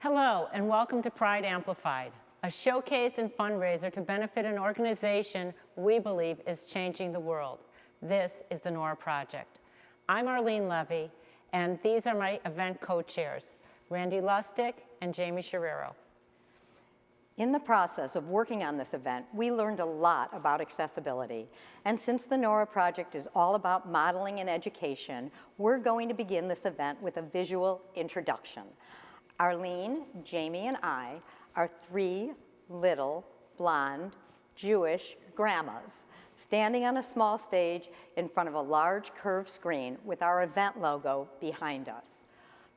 Hello, and welcome to Pride Amplified, a showcase and fundraiser to benefit an organization we believe is changing the world. This is the Nora Project. I'm Gaelynn Lea, and these are my event co-chairs, Randy Lustig and Jamie Sherrero. In the process of working on this event, we learned a lot about accessibility. And since the Nora Project is all about modeling and education, we're going to begin this event with a visual introduction. Arlene, Jamie, and I are three little, blonde, Jewish grandmas standing on a small stage in front of a large curved screen with our event logo behind us.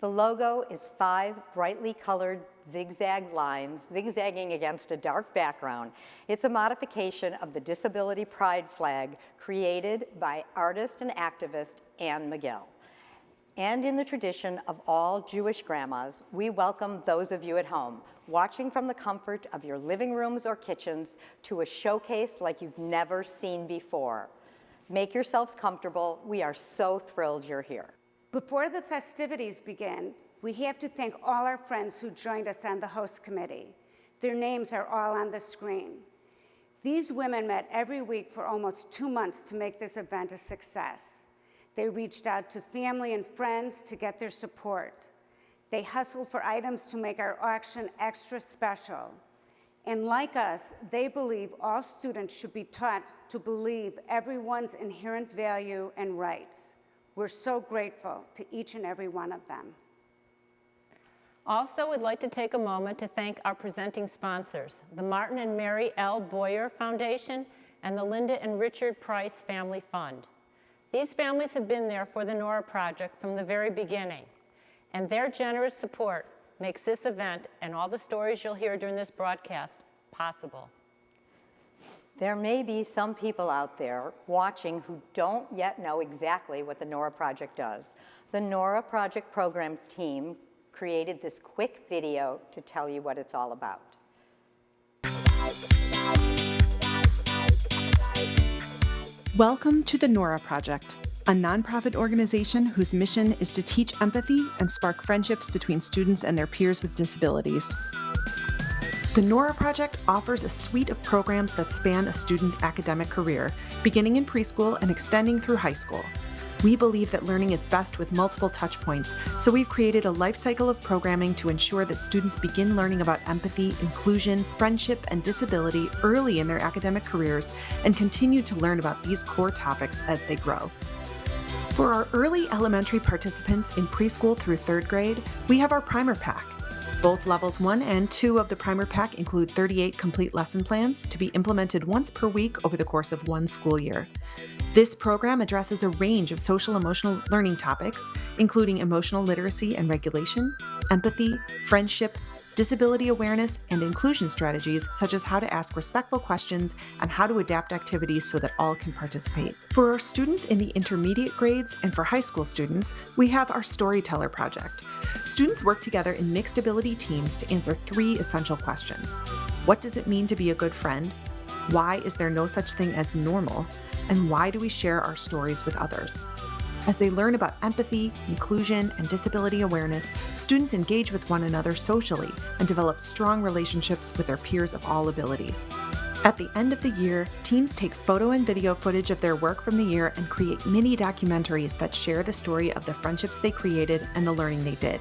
The logo is 5 brightly colored zigzag lines zigzagging against a dark background. It's a modification of the Disability Pride flag created by artist and activist Anne Miguel. And in the tradition of all Jewish grandmas, we welcome those of you at home, watching from the comfort of your living rooms or kitchens to a showcase like you've never seen before. Make yourselves comfortable. We are so thrilled you're here. Before the festivities begin, we have to thank all our friends who joined us on the host committee. Their names are all on the screen. These women met every week for almost 2 months to make this event a success. They reached out to family and friends to get their support. They hustled for items to make our auction extra special. And like us, they believe all students should be taught to believe everyone's inherent value and rights. We're so grateful to each and every one of them. Also, we'd like to take a moment to thank our presenting sponsors, the Martin and Mary L. Boyer Foundation and the Linda and Richard Price Family Fund. These families have been there for the Nora Project from the very beginning, and their generous support makes this event and all the stories you'll hear during this broadcast possible. There may be some people out there watching who don't yet know exactly what the Nora Project does. The Nora Project program team created this quick video to tell you what it's all about. Welcome to the Nora Project, a nonprofit organization whose mission is to teach empathy and spark friendships between students and their peers with disabilities. The Nora Project offers a suite of programs that span a student's academic career, beginning in preschool and extending through high school. We believe that learning is best with multiple touch points, so we've created a life cycle of programming to ensure that students begin learning about empathy, inclusion, friendship, and disability early in their academic careers and continue to learn about these core topics as they grow. For our early elementary participants in preschool through 3rd grade, we have our Primer Pack. Both levels 1 and 2 of the Primer Pack include 38 complete lesson plans to be implemented once per week over the course of 1 school year. This program addresses a range of social-emotional learning topics, including emotional literacy and regulation, empathy, friendship, disability awareness, and inclusion strategies, such as how to ask respectful questions and how to adapt activities so that all can participate. For our students in the intermediate grades and for high school students, we have our Storyteller Project. Students work together in mixed ability teams to answer 3 essential questions. What does it mean to be a good friend? Why is there no such thing as normal? And why do we share our stories with others? As they learn about empathy, inclusion, and disability awareness, students engage with one another socially and develop strong relationships with their peers of all abilities. At the end of the year, teams take photo and video footage of their work from the year and create mini documentaries that share the story of the friendships they created and the learning they did.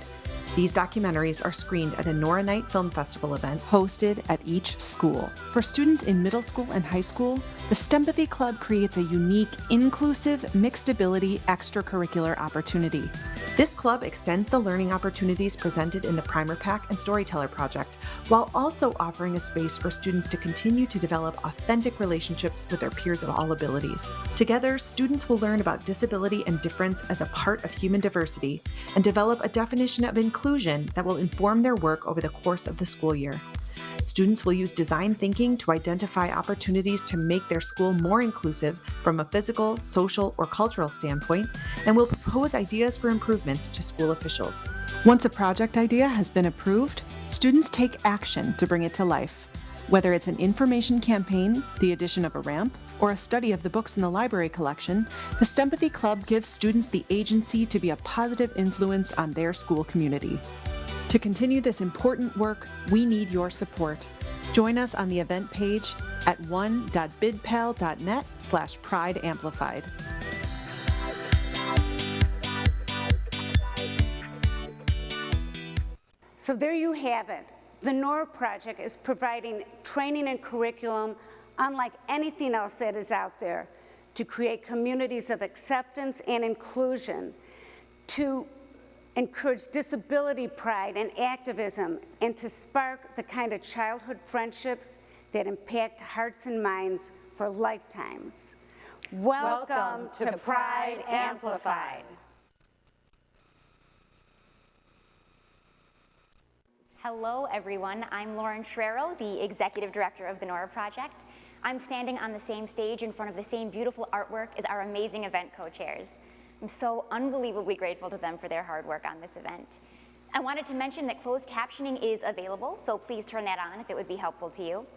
These documentaries are screened at a Nora Night Film Festival event hosted at each school. For students in middle school and high school, the STEMpathy Club creates a unique, inclusive, mixed ability extracurricular opportunity. This club extends the learning opportunities presented in the Primer Pack and Storyteller Project, while also offering a space for students to continue to develop authentic relationships with their peers of all abilities. Together, students will learn about disability and difference as a part of human diversity and develop a definition of inclusion that will inform their work over the course of the school year. Students will use design thinking to identify opportunities to make their school more inclusive from a physical, social, or cultural standpoint, and will propose ideas for improvements to school officials. Once a project idea has been approved, students take action to bring it to life. Whether it's an information campaign, the addition of a ramp, or a study of the books in the library collection, the STEMpathy Club gives students the agency to be a positive influence on their school community. To continue this important work, we need your support. Join us on the event page at one.bidpal.net/prideamplified. So there you have it. The Nora Project is providing training and curriculum unlike anything else that is out there to create communities of acceptance and inclusion, to encourage disability pride and activism, and to spark the kind of childhood friendships that impact hearts and minds for lifetimes. Welcome to Pride Amplified. Hello, everyone. I'm Lauren Schrero, the Executive Director of the Nora Project. I'm standing on the same stage in front of the same beautiful artwork as our amazing event co-chairs. I'm so unbelievably grateful to them for their hard work on this event. I wanted to mention that closed captioning is available, so please turn that on if it would be helpful to you.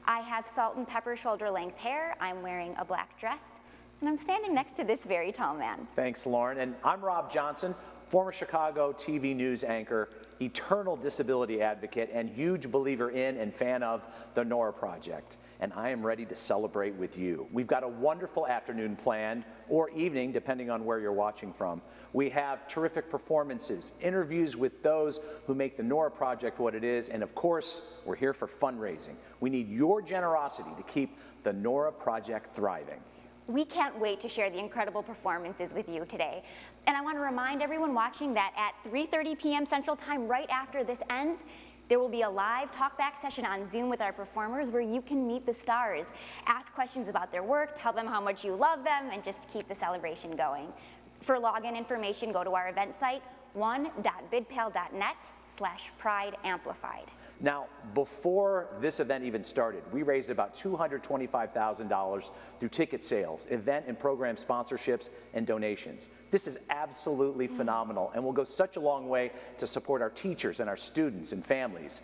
I have salt and pepper shoulder length hair, I'm wearing a black dress, and I'm standing next to this very tall man. Thanks, Lauren. And I'm Rob Johnson, former Chicago TV news anchor, eternal disability advocate, and huge believer in and fan of the Nora Project. And I am ready to celebrate with you. We've got a wonderful afternoon planned, or evening, depending on where you're watching from. We have terrific performances, interviews with those who make the Nora Project what it is, and of course, we're here for fundraising. We need your generosity to keep the Nora Project thriving. We can't wait to share the incredible performances with you today. And I want to remind everyone watching that at 3:30 p.m. Central Time, right after this ends, there will be a live talkback session on Zoom with our performers where you can meet the stars, ask questions about their work, tell them how much you love them, and just keep the celebration going. For login information, go to our event site, one.bidpal.net/prideamplified. Now, before this event even started, we raised about $225,000 through ticket sales, event and program sponsorships, and donations. This is absolutely phenomenal and will go such a long way to support our teachers and our students and families.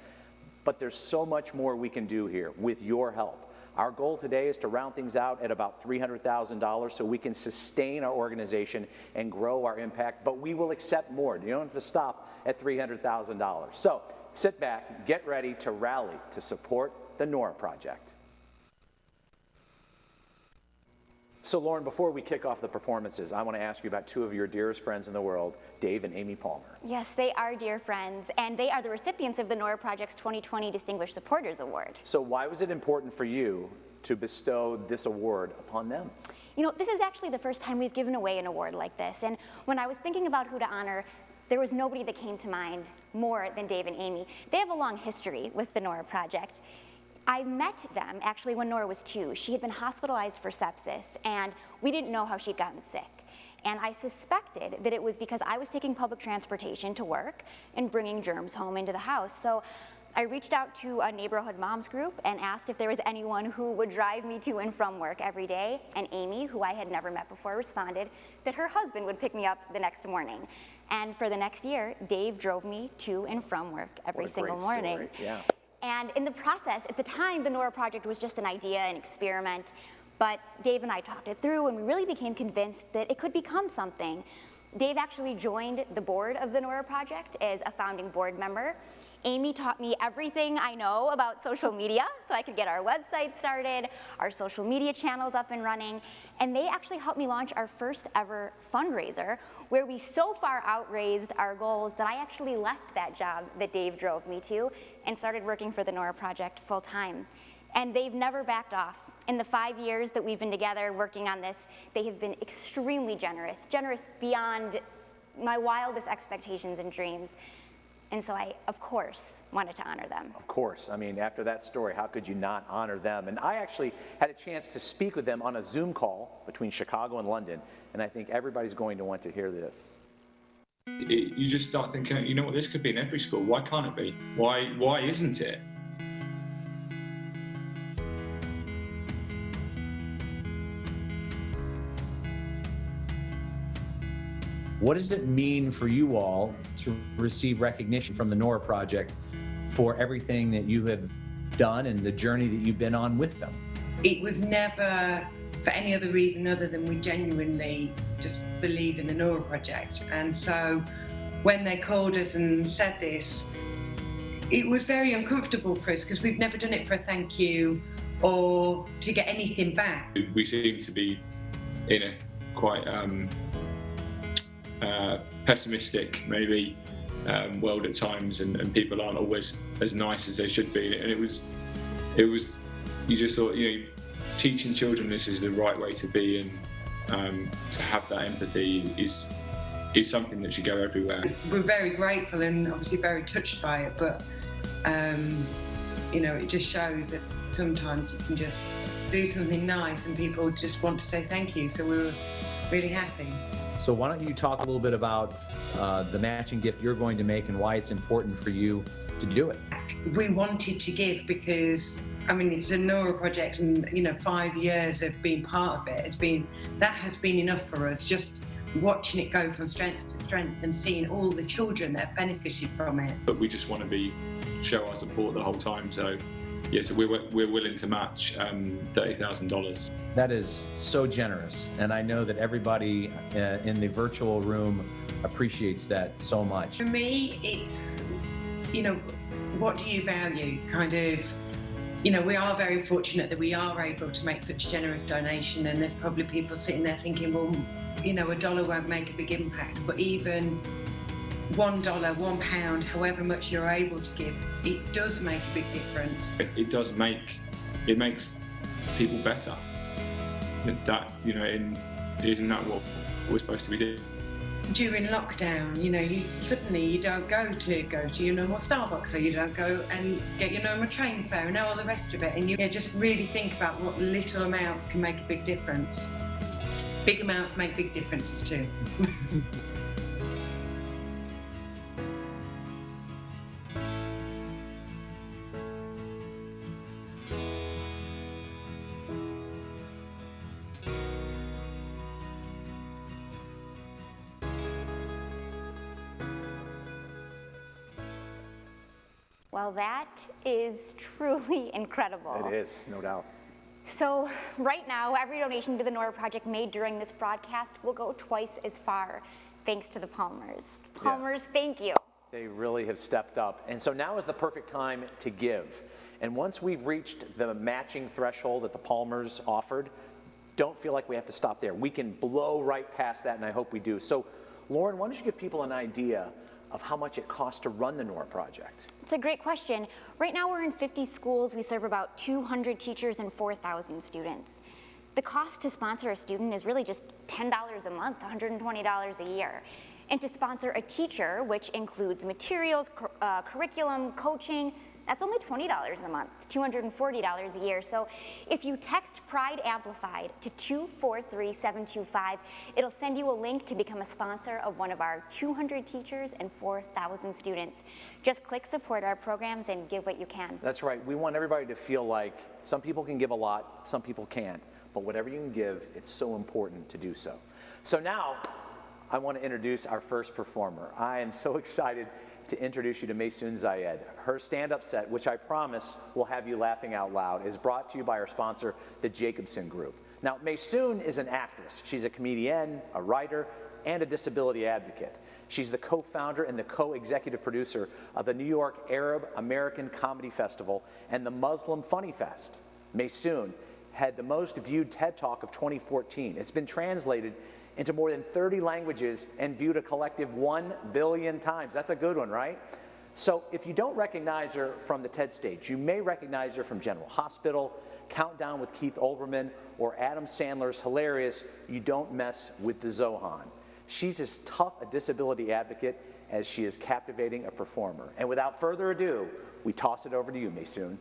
But there's so much more we can do here with your help. Our goal today is to round things out at about $300,000 so we can sustain our organization and grow our impact, but we will accept more. You don't have to stop at $300,000. So sit back, get ready to rally to support the Nora Project. So Lauren, before we kick off the performances, I want to ask you about two of your dearest friends in the world, Dave and Amy Palmer. Yes, they are dear friends, and they are the recipients of the Nora Project's 2020 Distinguished Supporters Award. So why was it important for you to bestow this award upon them? You know, this is actually the first time we've given away an award like this, and when I was thinking about who to honor, there was nobody that came to mind more than Dave and Amy. They have a long history with the Nora Project. I met them actually when Nora was 2. She had been hospitalized for sepsis, and we didn't know how she'd gotten sick. And I suspected that it was because I was taking public transportation to work and bringing germs home into the house. So I reached out to a neighborhood moms group and asked if there was anyone who would drive me to and from work every day. And Amy, who I had never met before, responded that her husband would pick me up the next morning. And for the next year, Dave drove me to and from work every single morning. Story. Yeah. And in the process, at the time, the Nora Project was just an idea, an experiment. But Dave and I talked it through, and we really became convinced that it could become something. Dave actually joined the board of the Nora Project as a founding board member. Amy taught me everything I know about social media, so I could get our website started, our social media channels up and running, and they actually helped me launch our first ever fundraiser, where we so far outraised our goals that I actually left that job that Dave drove me to and started working for the Nora Project full time. And they've never backed off. In the 5 years that we've been together working on this, they have been extremely generous beyond my wildest expectations and dreams. And so I, of course, wanted to honor them. Of course. I mean, after that story, how could you not honor them? And I actually had a chance to speak with them on a Zoom call between Chicago and London, and I think everybody's going to want to hear this. You just start thinking, you know what, this could be in every school. Why can't it be? Why isn't it? What does it mean for you all to receive recognition from the Nora Project for everything that you have done and the journey that you've been on with them? It was never for any other reason other than we genuinely just believe in the Nora Project. And so when they called us and said this, it was very uncomfortable for us because we've never done it for a thank you or to get anything back. We seem to be in a quite pessimistic, maybe, world at times, and people aren't always as nice as they should be. And it was, you just thought, teaching children this is the right way to be, and to have that empathy is something that should go everywhere. We're very grateful and obviously very touched by it, but it just shows that sometimes you can just do something nice and people just want to say thank you. So we were really happy. So why don't you talk a little bit about the matching gift you're going to make and why it's important for you to do it? We wanted to give because, it's the Nora Project, and 5 years of being part of it that has been enough for us. Just watching it go from strength to strength and seeing all the children that have benefited from it. But we just want to show our support the whole time. So we're willing to match $30,000. That is so generous, and I know that everybody in the virtual room appreciates that so much. For me, it's, what do you value? We are very fortunate that we are able to make such a generous donation, and there's probably people sitting there thinking, well, $1 won't make a big impact, but even $1, £1, however much you're able to give, it does make a big difference. It makes people better. Isn't that what we're supposed to be doing? During lockdown, you don't go to your normal Starbucks, or you don't go and get your normal train fare and all the rest of it, and you just really think about what little amounts can make a big difference. Big amounts make big differences too. Well, that is truly incredible. It is, no doubt. So right now, every donation to the Nora Project made during this broadcast will go twice as far, thanks to the Palmers. Palmers, thank you. They really have stepped up. And so now is the perfect time to give. And once we've reached the matching threshold that the Palmers offered, don't feel like we have to stop there. We can blow right past that, and I hope we do. So, Lauren, why don't you give people an idea of how much it costs to run the Nora Project? It's a great question. Right now we're in 50 schools. We serve about 200 teachers and 4,000 students. The cost to sponsor a student is really just $10 a month, $120 a year. And to sponsor a teacher, which includes materials, curriculum, coaching, that's only $20 a month, $240 a year. So if you text Pride Amplified to 243725, it'll send you a link to become a sponsor of one of our 200 teachers and 4,000 students. Just click support our programs and give what you can. That's right. We want everybody to feel like some people can give a lot, some people can't. But whatever you can give, it's so important to do so. So now, I want to introduce our first performer. I am so excited to introduce you to Maysoon Zayid. Her stand-up set, which I promise will have you laughing out loud, is brought to you by our sponsor, the Jacobson Group. Now, Maysoon is an actress. She's a comedian, a writer, and a disability advocate. She's the co-founder and the co-executive producer of the New York Arab American Comedy Festival and the Muslim Funny Fest. Maysoon had the most viewed TED Talk of 2014. It's been translated into more than 30 languages and viewed a collective 1 billion times. That's a good one, right? So if you don't recognize her from the TED stage, you may recognize her from General Hospital, Countdown with Keith Olbermann, or Adam Sandler's hilarious You Don't Mess with the Zohan. She's as tough a disability advocate as she is captivating a performer. And without further ado, we toss it over to you, Maysoon.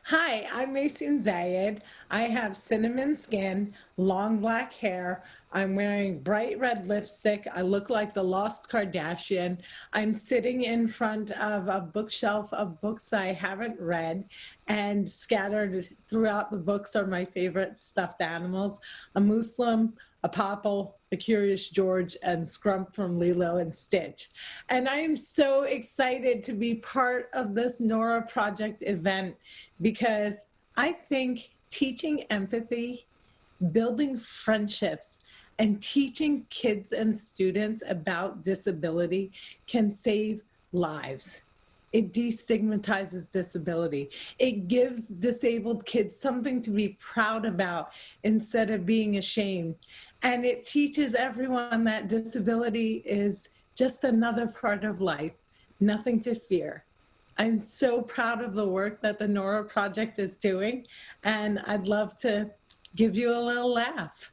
Hi, I'm Maysoon Zayid. I have cinnamon skin, long black hair. I'm wearing bright red lipstick. I look like the Lost Kardashian. I'm sitting in front of a bookshelf of books that I haven't read, and scattered throughout the books are my favorite stuffed animals: a Muslim, a Popple, the Curious George, and Scrump from Lilo and Stitch. And I am so excited to be part of this Nora Project event, because I think teaching empathy, building friendships, And teaching kids and students about disability can save lives. It destigmatizes disability. It gives disabled kids something to be proud about instead of being ashamed. And it teaches everyone that disability is just another part of life, nothing to fear. I'm so proud of the work that the Nora Project is doing, and I'd love to give you a little laugh.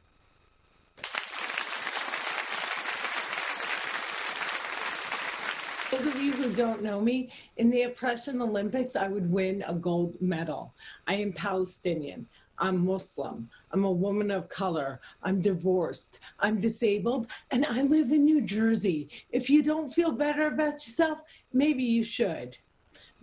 Those of you who don't know me, in the Oppression Olympics, I would win a gold medal. I am Palestinian. I'm Muslim. I'm a woman of color. I'm divorced. I'm disabled, and I live in New Jersey. If you don't feel better about yourself, maybe you should.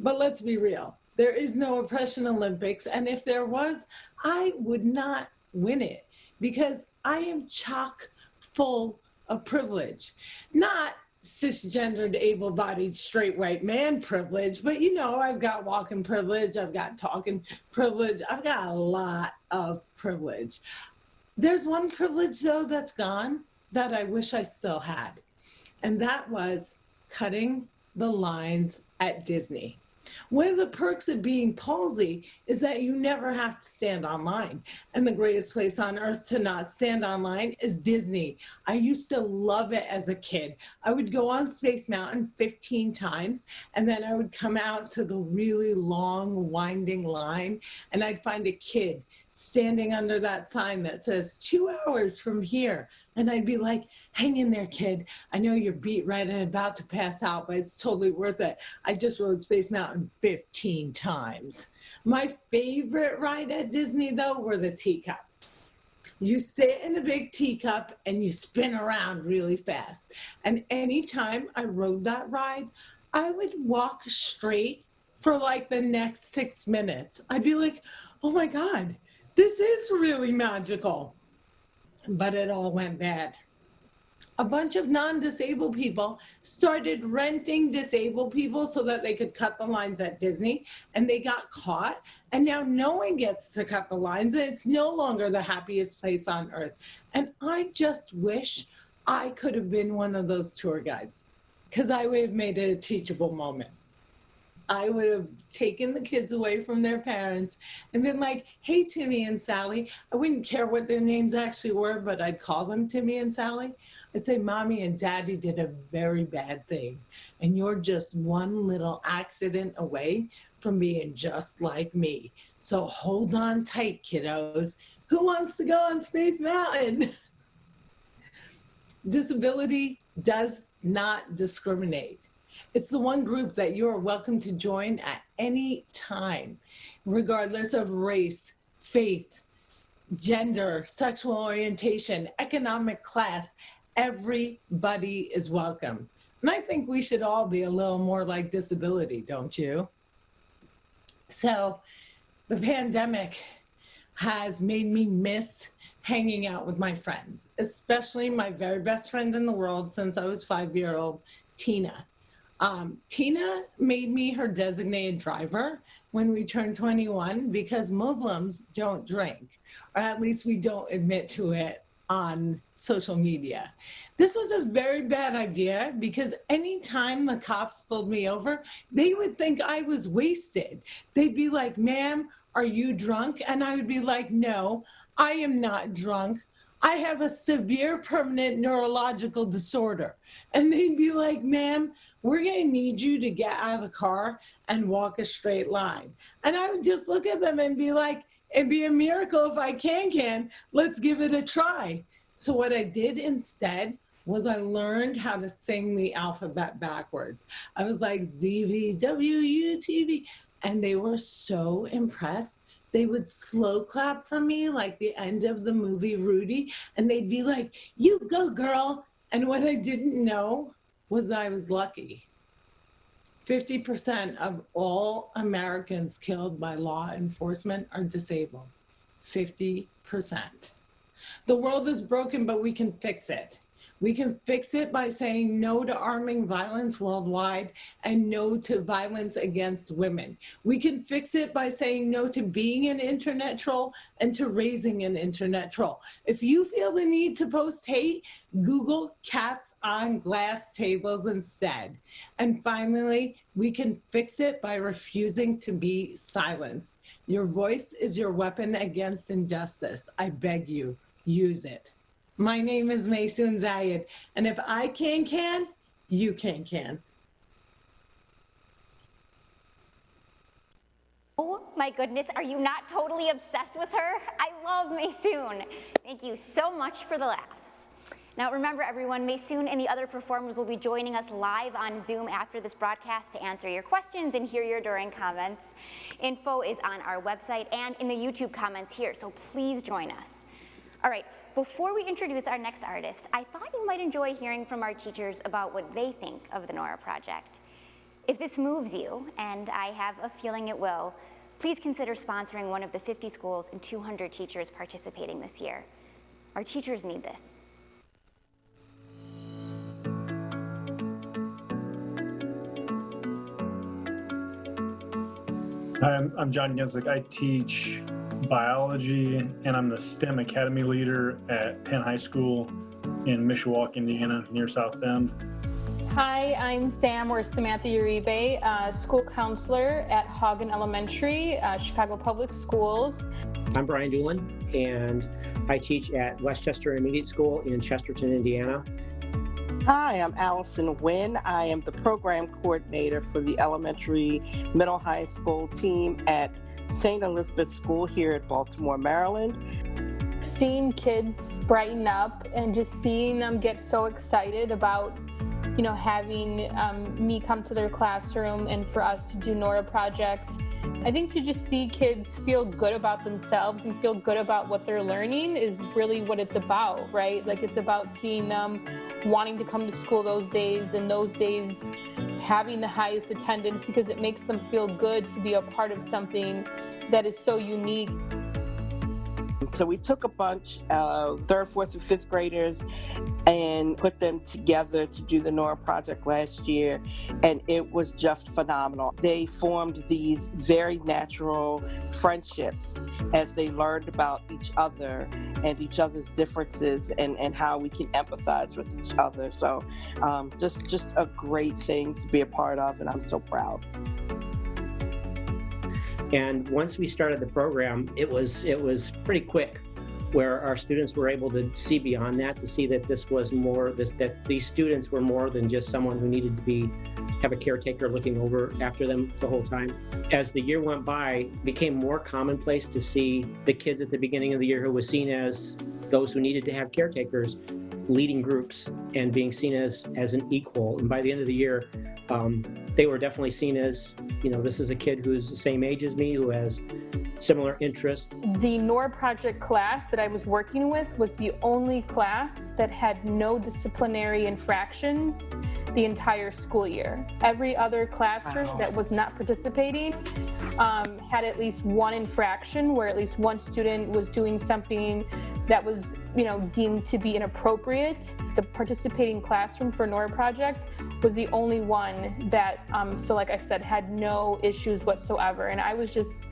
But let's be real. There is no Oppression Olympics, and if there was, I would not win it because I am chock full of privilege. Not cisgendered, able-bodied, straight white man privilege, but you know, I've got walking privilege, I've got talking privilege, I've got a lot of privilege. There's one privilege though that's gone that I wish I still had, and that was cutting the lines at Disney. One of the perks of being palsy is that you never have to stand online. And the greatest place on earth to not stand online is Disney. I used to love it as a kid. I would go on Space Mountain 15 times, and then I would come out to the really long, winding line, and I'd find a kid standing under that sign that says 2 hours from here. And I'd be like, hang in there, kid. I know you're beat right and about to pass out, but it's totally worth it. I just rode Space Mountain 15 times. My favorite ride at Disney, though, were the teacups. You sit in a big teacup and you spin around really fast. And anytime I rode that ride, I would walk straight for like the next 6 minutes. I'd be like, oh my God, this is really magical. But it all went bad. A bunch of non-disabled people started renting disabled people so that they could cut the lines at Disney, and they got caught. And now no one gets to cut the lines, and it's no longer the happiest place on earth. And I just wish I could have been one of those tour guides, because I would have made it a teachable moment. I would have taken the kids away from their parents and been like, hey, Timmy and Sally. I wouldn't care what their names actually were, but I'd call them Timmy and Sally. I'd say, Mommy and Daddy did a very bad thing, and you're just one little accident away from being just like me. So hold on tight, kiddos. Who wants to go on Space Mountain? Disability does not discriminate. It's the one group that you're welcome to join at any time, regardless of race, faith, gender, sexual orientation, economic class. Everybody is welcome. And I think we should all be a little more like disability, don't you? So the pandemic has made me miss hanging out with my friends, especially my very best friend in the world since I was 5-year-old, Tina. Tina made me her designated driver when we turned 21 because Muslims don't drink, or at least we don't admit to it on social media. This was a very bad idea because anytime the cops pulled me over, they would think I was wasted. They'd be like, ma'am, are you drunk? And I would be like, no, I am not drunk. I have a severe permanent neurological disorder. And they'd be like, ma'am, we're gonna need you to get out of the car and walk a straight line. And I would just look at them and be like, it'd be a miracle if I can, let's give it a try. So what I did instead was I learned how to sing the alphabet backwards. I was like, ZVWUTV, and they were so impressed. They would slow clap for me like the end of the movie Rudy, and they'd be like, you go girl. And what I didn't know was I was lucky. 50% of all Americans killed by law enforcement are disabled. 50%. The world is broken, but we can fix it. We can fix it by saying no to arming violence worldwide and no to violence against women. We can fix it by saying no to being an internet troll and to raising an internet troll. If you feel the need to post hate, Google cats on glass tables instead. And finally, we can fix it by refusing to be silenced. Your voice is your weapon against injustice. I beg you, use it. My name is Maysoon Zayid, and if I can, you can. Oh my goodness, are you not totally obsessed with her? I love Maysoon. Thank you so much for the laughs. Now remember everyone, Maysoon and the other performers will be joining us live on Zoom after this broadcast to answer your questions and hear your during comments. Info is on our website and in the YouTube comments here, so please join us. All right, before we introduce our next artist, I thought you might enjoy hearing from our teachers about what they think of the Nora Project. If this moves you, and I have a feeling it will, please consider sponsoring one of the 50 schools and 200 teachers participating this year. Our teachers need this. Hi, I'm John Genslick. I teach biology, and I'm the STEM Academy leader at Penn High School in Mishawaka, Indiana, near South Bend. Hi, I'm Sam, or Samantha Uribe, school counselor at Hagen Elementary, Chicago Public Schools. I'm Brian Doolin, and I teach at Westchester Intermediate School in Chesterton, Indiana. Hi, I'm Allison Wynn. I am the program coordinator for the elementary middle high school team at St. Elizabeth School here at Baltimore, Maryland. Seeing kids brighten up and just seeing them get so excited about, having me come to their classroom and for us to do Nora Project. I think to just see kids feel good about themselves and feel good about what they're learning is really what it's about, right? Like it's about seeing them wanting to come to school those days, and those days having the highest attendance, because it makes them feel good to be a part of something that is so unique. So we took a bunch of 3rd, 4th, and 5th graders and put them together to do the Nora Project last year, and it was just phenomenal. They formed these very natural friendships as they learned about each other and each other's differences and how we can empathize with each other. So just a great thing to be a part of, and I'm so proud. And once we started the program, it was pretty quick, where our students were able to see beyond that, to see that this was more, that these students were more than just someone who needed to have a caretaker looking over after them the whole time. As the year went by, it became more commonplace to see the kids at the beginning of the year who was seen as those who needed to have caretakers leading groups and being seen as an equal. And by the end of the year, they were definitely seen as, this is a kid who's the same age as me, who has similar interests. The Nora Project class that I was working with was the only class that had no disciplinary infractions the entire school year. Every other classroom that was not participating had at least one infraction, where at least one student was doing something that was, deemed to be inappropriate. The participating classroom for Nora Project was the only one that, so like I said, had no issues whatsoever. And I was just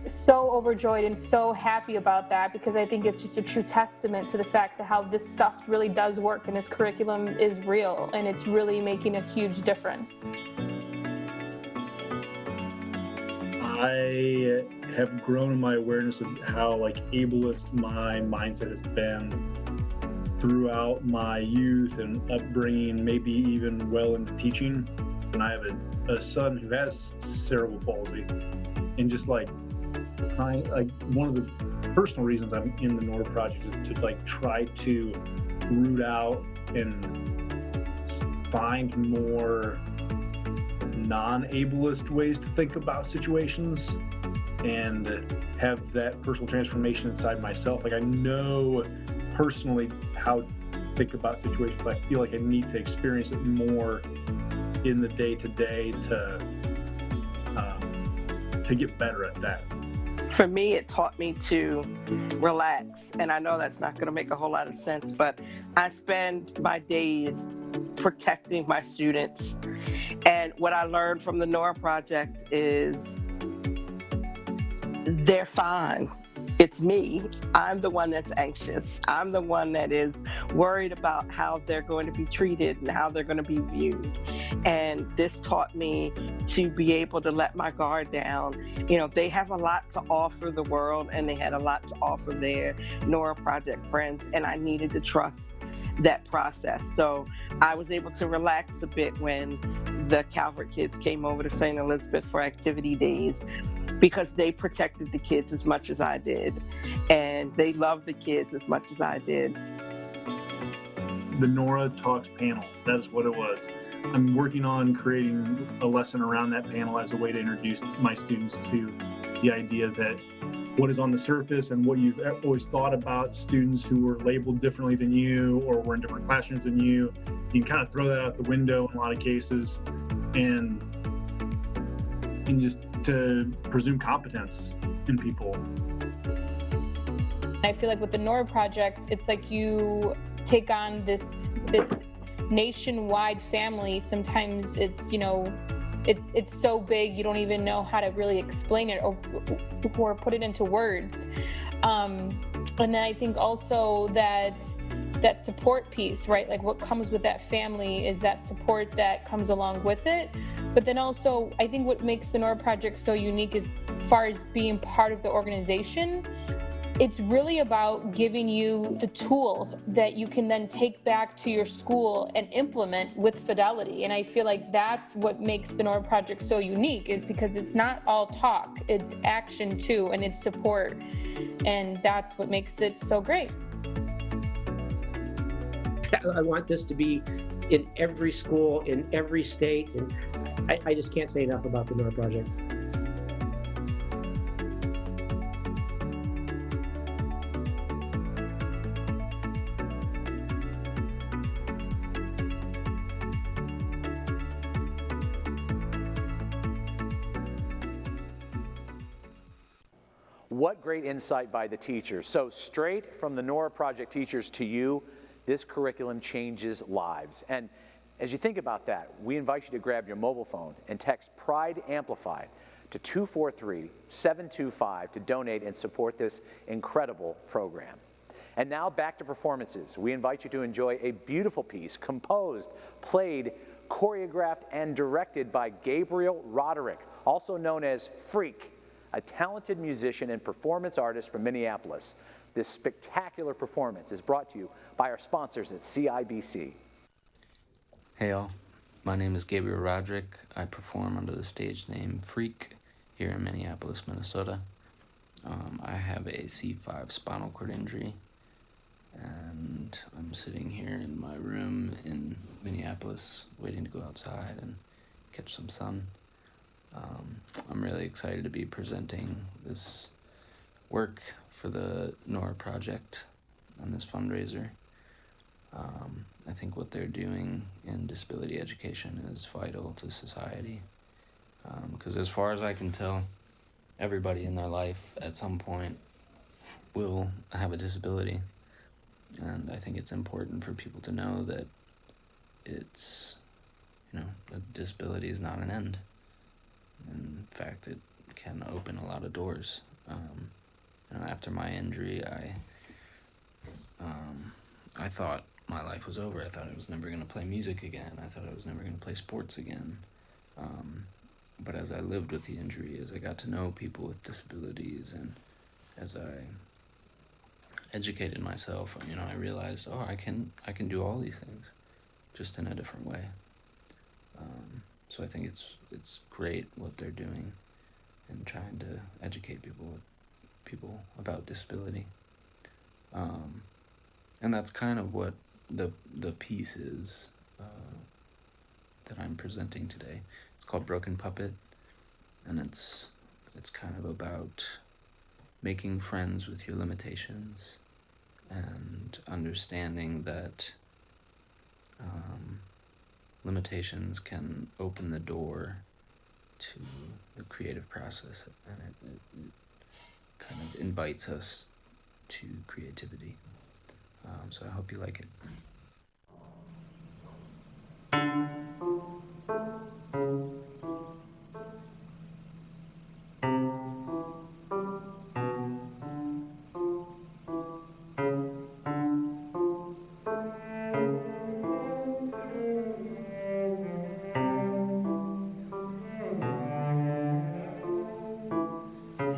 so overjoyed and so happy about that, because I think it's just a true testament to the fact that how this stuff really does work and this curriculum is real and it's really making a huge difference. I have grown in my awareness of how ableist my mindset has been throughout my youth and upbringing, maybe even well into teaching. And I have a son who has cerebral palsy, and just one of the personal reasons I'm in the Nora Project is to try to root out and find more non-ableist ways to think about situations and have that personal transformation inside myself. I know personally how to think about situations, but I feel like I need to experience it more in the day-to-day to get better at that. For me, it taught me to relax. And I know that's not going to make a whole lot of sense, but I spend my days protecting my students. And what I learned from the Nora Project is they're fine. It's me. I'm the one that's anxious. I'm the one that is worried about how they're going to be treated and how they're going to be viewed. And this taught me to be able to let my guard down. You know, they have a lot to offer the world, and they had a lot to offer their Nora Project friends, and I needed to trust that process. So I was able to relax a bit when the Calvert kids came over to St. Elizabeth for activity days, because they protected the kids as much as I did, and they loved the kids as much as I did. The Nora Talks panel, that's what it was. I'm working on creating a lesson around that panel as a way to introduce my students to the idea that what is on the surface and what you've always thought about students who were labeled differently than you or were in different classrooms than you can kind of throw that out the window in a lot of cases, and just to presume competence in people. I feel like with the Nora Project, it's like you take on this nationwide family. Sometimes it's, you know, it's so big you don't even know how to really explain it or put it into words. And then I think also that support piece, right? Like what comes with that family is that support that comes along with it. But then also, I think what makes the Nora Project so unique is, as far as being part of the organization, it's really about giving you the tools that you can then take back to your school and implement with fidelity. And I feel like that's what makes the Nora Project so unique, is because it's not all talk, it's action too, and it's support. And that's what makes it so great. I want this to be in every school, in every state, and I just can't say enough about the Nora Project. What great insight by the teachers. So straight from the Nora Project teachers to you, this curriculum changes lives. And as you think about that, we invite you to grab your mobile phone and text Pride Amplified to 243-725 to donate and support this incredible program. And now back to performances. We invite you to enjoy a beautiful piece composed, played, choreographed, and directed by Gabriel Roderick, also known as Freaque, a talented musician and performance artist from Minneapolis. This spectacular performance is brought to you by our sponsors at CIBC. Hey all, my name is Gabriel Roderick. I perform under the stage name Freaque here in Minneapolis, Minnesota. I have a C5 spinal cord injury, and I'm sitting here in my room in Minneapolis waiting to go outside and catch some sun. I'm really excited to be presenting this work for the Nora Project and this fundraiser. I think what they're doing in disability education is vital to society, because as far as I can tell, everybody in their life at some point will have a disability, and I think it's important for people to know that it's, that disability is not an end. In fact, it can open a lot of doors. After my injury, I thought my life was over. I thought I was never going to play music again. I thought I was never going to play sports again. But as I lived with the injury, as I got to know people with disabilities, and as I educated myself, I realized, I can do all these things, just in a different way. So I think it's great what they're doing and trying to educate people about disability. And that's kind of what the piece is that I'm presenting today. It's called Broken Puppet, and it's kind of about making friends with your limitations and understanding that limitations can open the door to the creative process, and kind of invites us to creativity. So I hope you like it.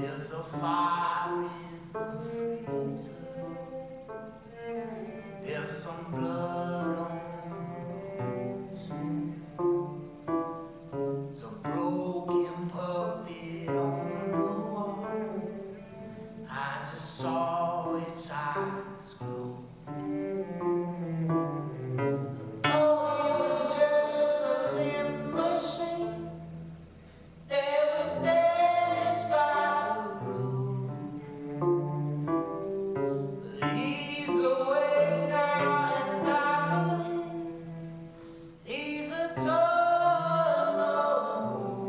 There's a fire in the freezer. There's some blood on the rose. It's a broken puppet on the wall. I just saw its eyes glow. Oh, it was just a limp machine. There was damage by the road. But he's away now and darling, he's a ton of gold.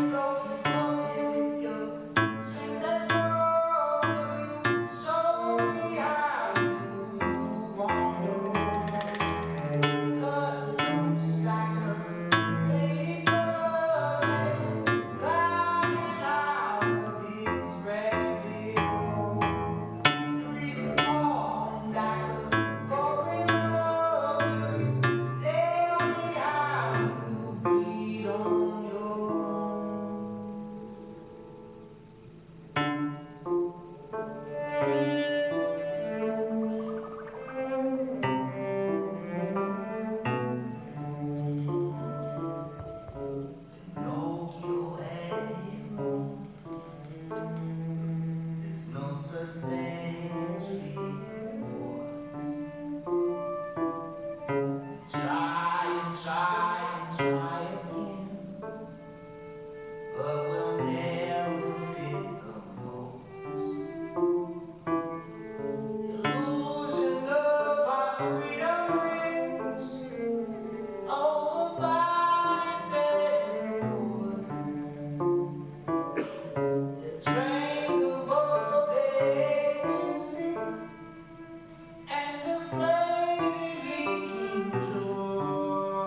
Broken puppet with your strings and glory, show me how you move on your own. Cut loose like a ladybug that's gliding out of its rabbit hole. Free falling like a roaring river. Tell me how you bleed on your own. Pinocchio had it wrong. There's no such thing as rewards. We try and try and try again, but we'll never fit the molds. The illusion of our freedom rings over bodies that they're drained of all their agency and the faded leaking joy.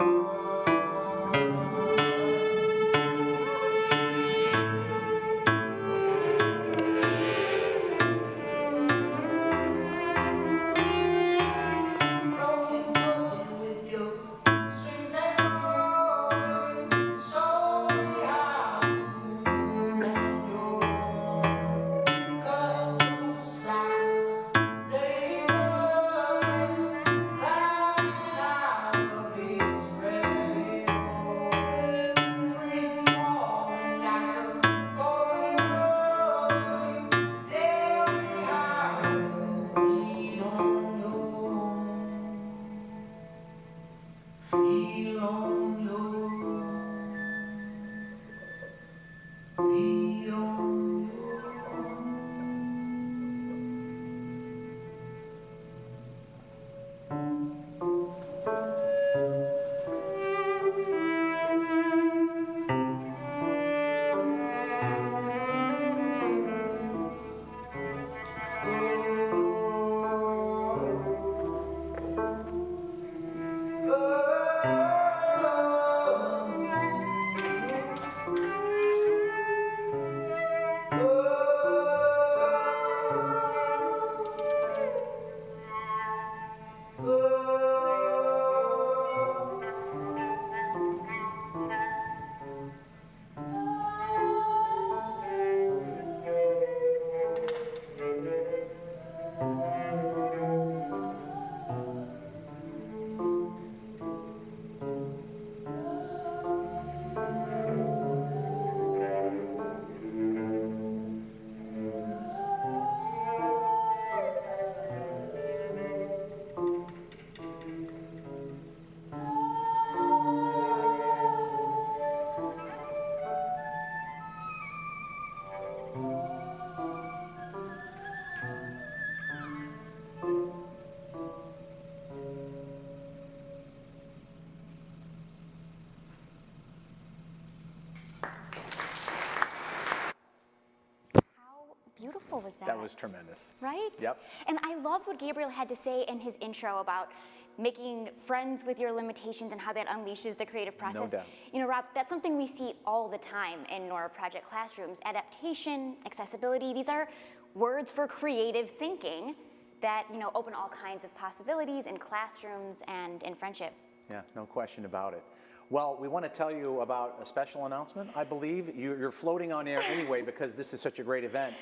beautiful was that? That was tremendous. Right? Yep. And I loved what Gabriel had to say in his intro about making friends with your limitations and how that unleashes the creative process. No doubt. You know, Rob, that's something we see all the time in Nora Project classrooms. Adaptation, accessibility, these are words for creative thinking that, you know, open all kinds of possibilities in classrooms and in friendship. Yeah, no question about it. Well, we want to tell you about a special announcement. I believe you're floating on air anyway because this is such a great event.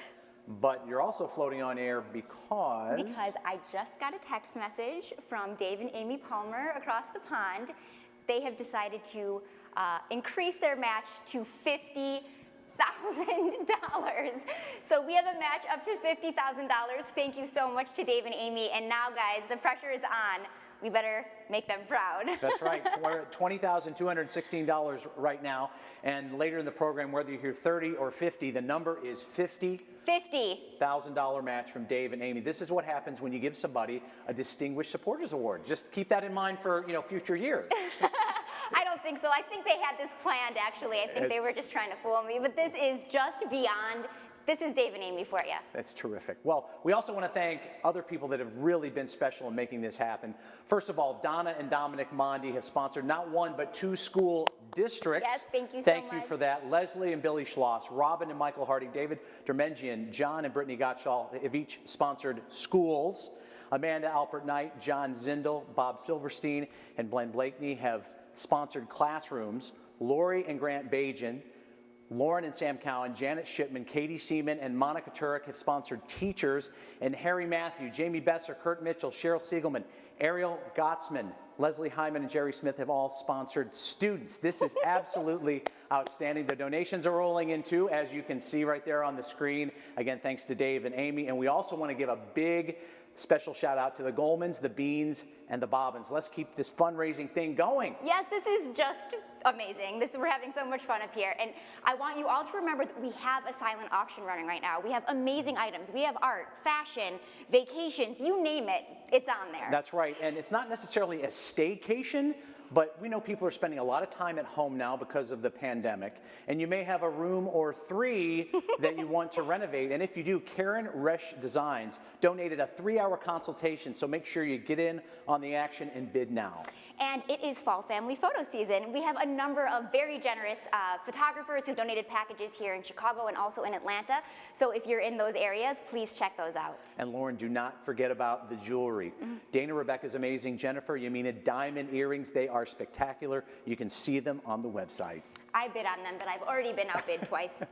But you're also floating on air because I just got a text message from Dave and Amy Palmer across the pond. They have decided to increase their match to $50,000. So we have a match up to $50,000. Thank you so much to Dave and Amy. And now, guys, the pressure is on. We better make them proud. That's right. we're at $20,216 right now. And later in the program, whether you hear 30 or 50, the number is $50,000 match from Dave and Amy. This is what happens when you give somebody a Distinguished Supporters Award. Just keep that in mind for, you know, future years. I don't think so. I think they had this planned, actually. I think they were just trying to fool me. But this is just beyond. This is Dave and Amy for you. That's terrific. Well, we also want to thank other people that have really been special in making this happen. First of all, Donna and Dominic Mondi have sponsored not one, but 2 school districts. Yes, thank you so much. Thank you for that. Leslie and Billy Schloss, Robin and Michael Harding, David Dermengian, John and Brittany Gottschall have each sponsored schools. Amanda Alpert Knight, John Zindel, Bob Silverstein, and Glenn Blakeney have sponsored classrooms. Lori and Grant Bajan, Lauren and Sam Cowan, Janet Shipman, Katie Seaman, and Monica Turek have sponsored teachers, and Harry Matthew, Jamie Besser, Kurt Mitchell, Cheryl Siegelman, Ariel Gottsman, Leslie Hyman, and Jerry Smith have all sponsored students. This is absolutely outstanding. The donations are rolling in too, as you can see right there on the screen. Again, thanks to Dave and Amy. And we also want to give a big special shout out to the Goldmans, the Beans, and the Bobbins. Let's keep this fundraising thing going. Yes, this is just amazing. We're having so much fun up here. And I want you all to remember that we have a silent auction running right now. We have amazing items. We have art, fashion, vacations, you name it, it's on there. That's right. And it's not necessarily a staycation, but we know people are spending a lot of time at home now because of the pandemic. And you may have a room or 3 that you want to renovate. And if you do, Karen Resch Designs donated a 3-hour consultation. So make sure you get in on the action and bid now. And it is fall family photo season. We have a number of very generous photographers who donated packages here in Chicago and also in Atlanta. So if you're in those areas, please check those out. And Lauren, do not forget about the jewelry. Dana Rebecca's amazing. Jennifer Yamina diamond earrings. They are spectacular. You can see them on the website. I bid on them, but I've already been outbid twice.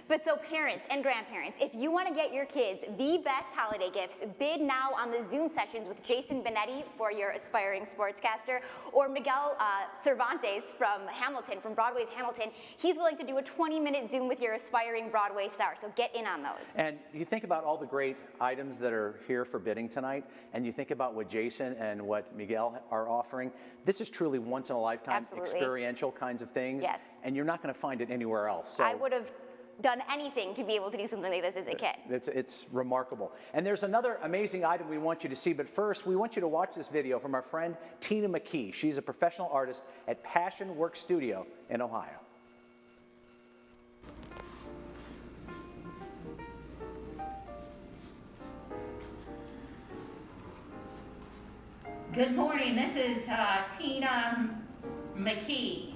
But so parents and grandparents, if you want to get your kids the best holiday gifts, bid now on the Zoom sessions with Jason Benetti for your aspiring sportscaster, or Miguel Cervantes from Hamilton, from Broadway's Hamilton. He's willing to do a 20-minute Zoom with your aspiring Broadway star, so get in on those. And you think about all the great items that are here for bidding tonight, and you think about what Jason and what Miguel are offering. This is truly once-in-a-lifetime experiential kinds of things. Yes. And you're not going to find it anywhere else. So I would have done anything to be able to do something like this as a kid. It's remarkable. And there's another amazing item we want you to see, but first we want you to watch this video from our friend Tina McKee. She's a professional artist at Passion Work Studio in Ohio. Good morning, this is Tina McKee,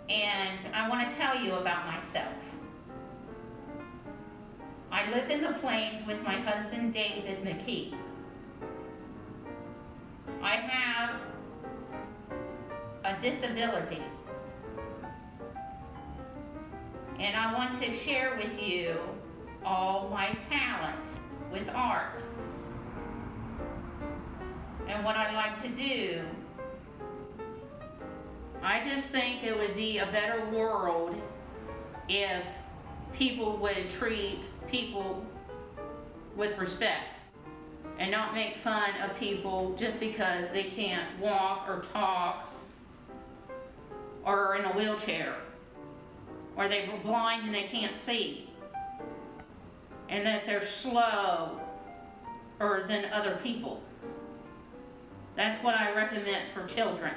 and I want to tell you about myself. I live in the Plains with my husband, David McKee. I have a disability, and I want to share with you all my talent with art and what I like to do. I just think it would be a better world if people would treat people with respect and not make fun of people just because they can't walk or talk or are in a wheelchair or they were blind and they can't see and that they're slower than other people. That's what I recommend for children.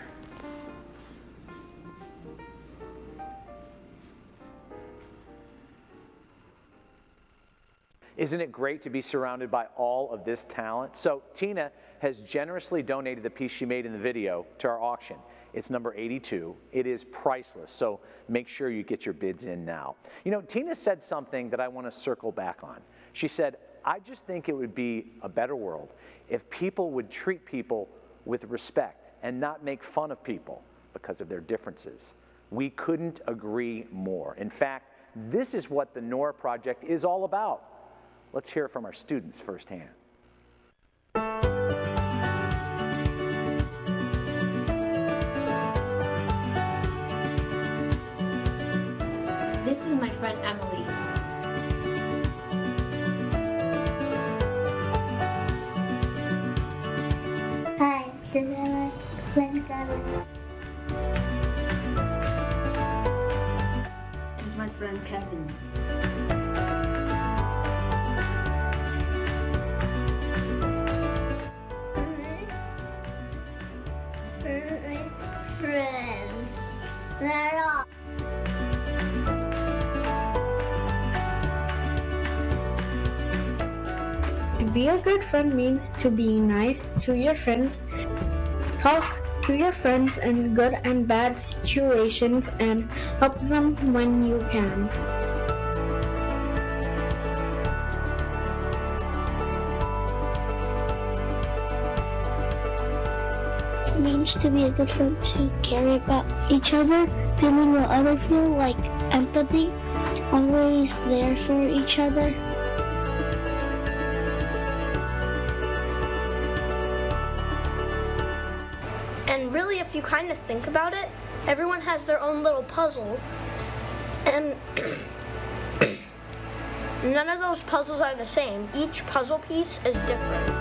Isn't it great to be surrounded by all of this talent? So Tina has generously donated the piece she made in the video to our auction. It's number 82. It is priceless, so make sure you get your bids in now. You know, Tina said something that I want to circle back on. She said, I just think it would be a better world if people would treat people with respect and not make fun of people because of their differences. We couldn't agree more. In fact, this is what the Nora Project is all about. Let's hear it from our students firsthand. This is my friend Emily. Hi, this is my friend Gaelynn. This is my friend Kevin. Friend Nora. To be a good friend means to be nice to your friends, talk to your friends in good and bad situations, and help them when you can. It means to be a good friend, to care about each other, feeling what others feel, like empathy, always there for each other. And really, if you kind of think about it, everyone has their own little puzzle. And none of those puzzles are the same. Each puzzle piece is different.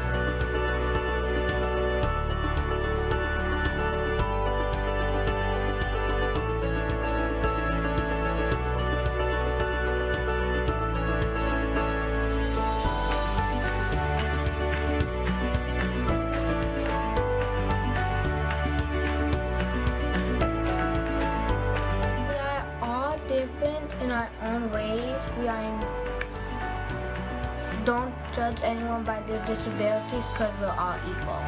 Don't judge anyone by their disabilities because we're all equal.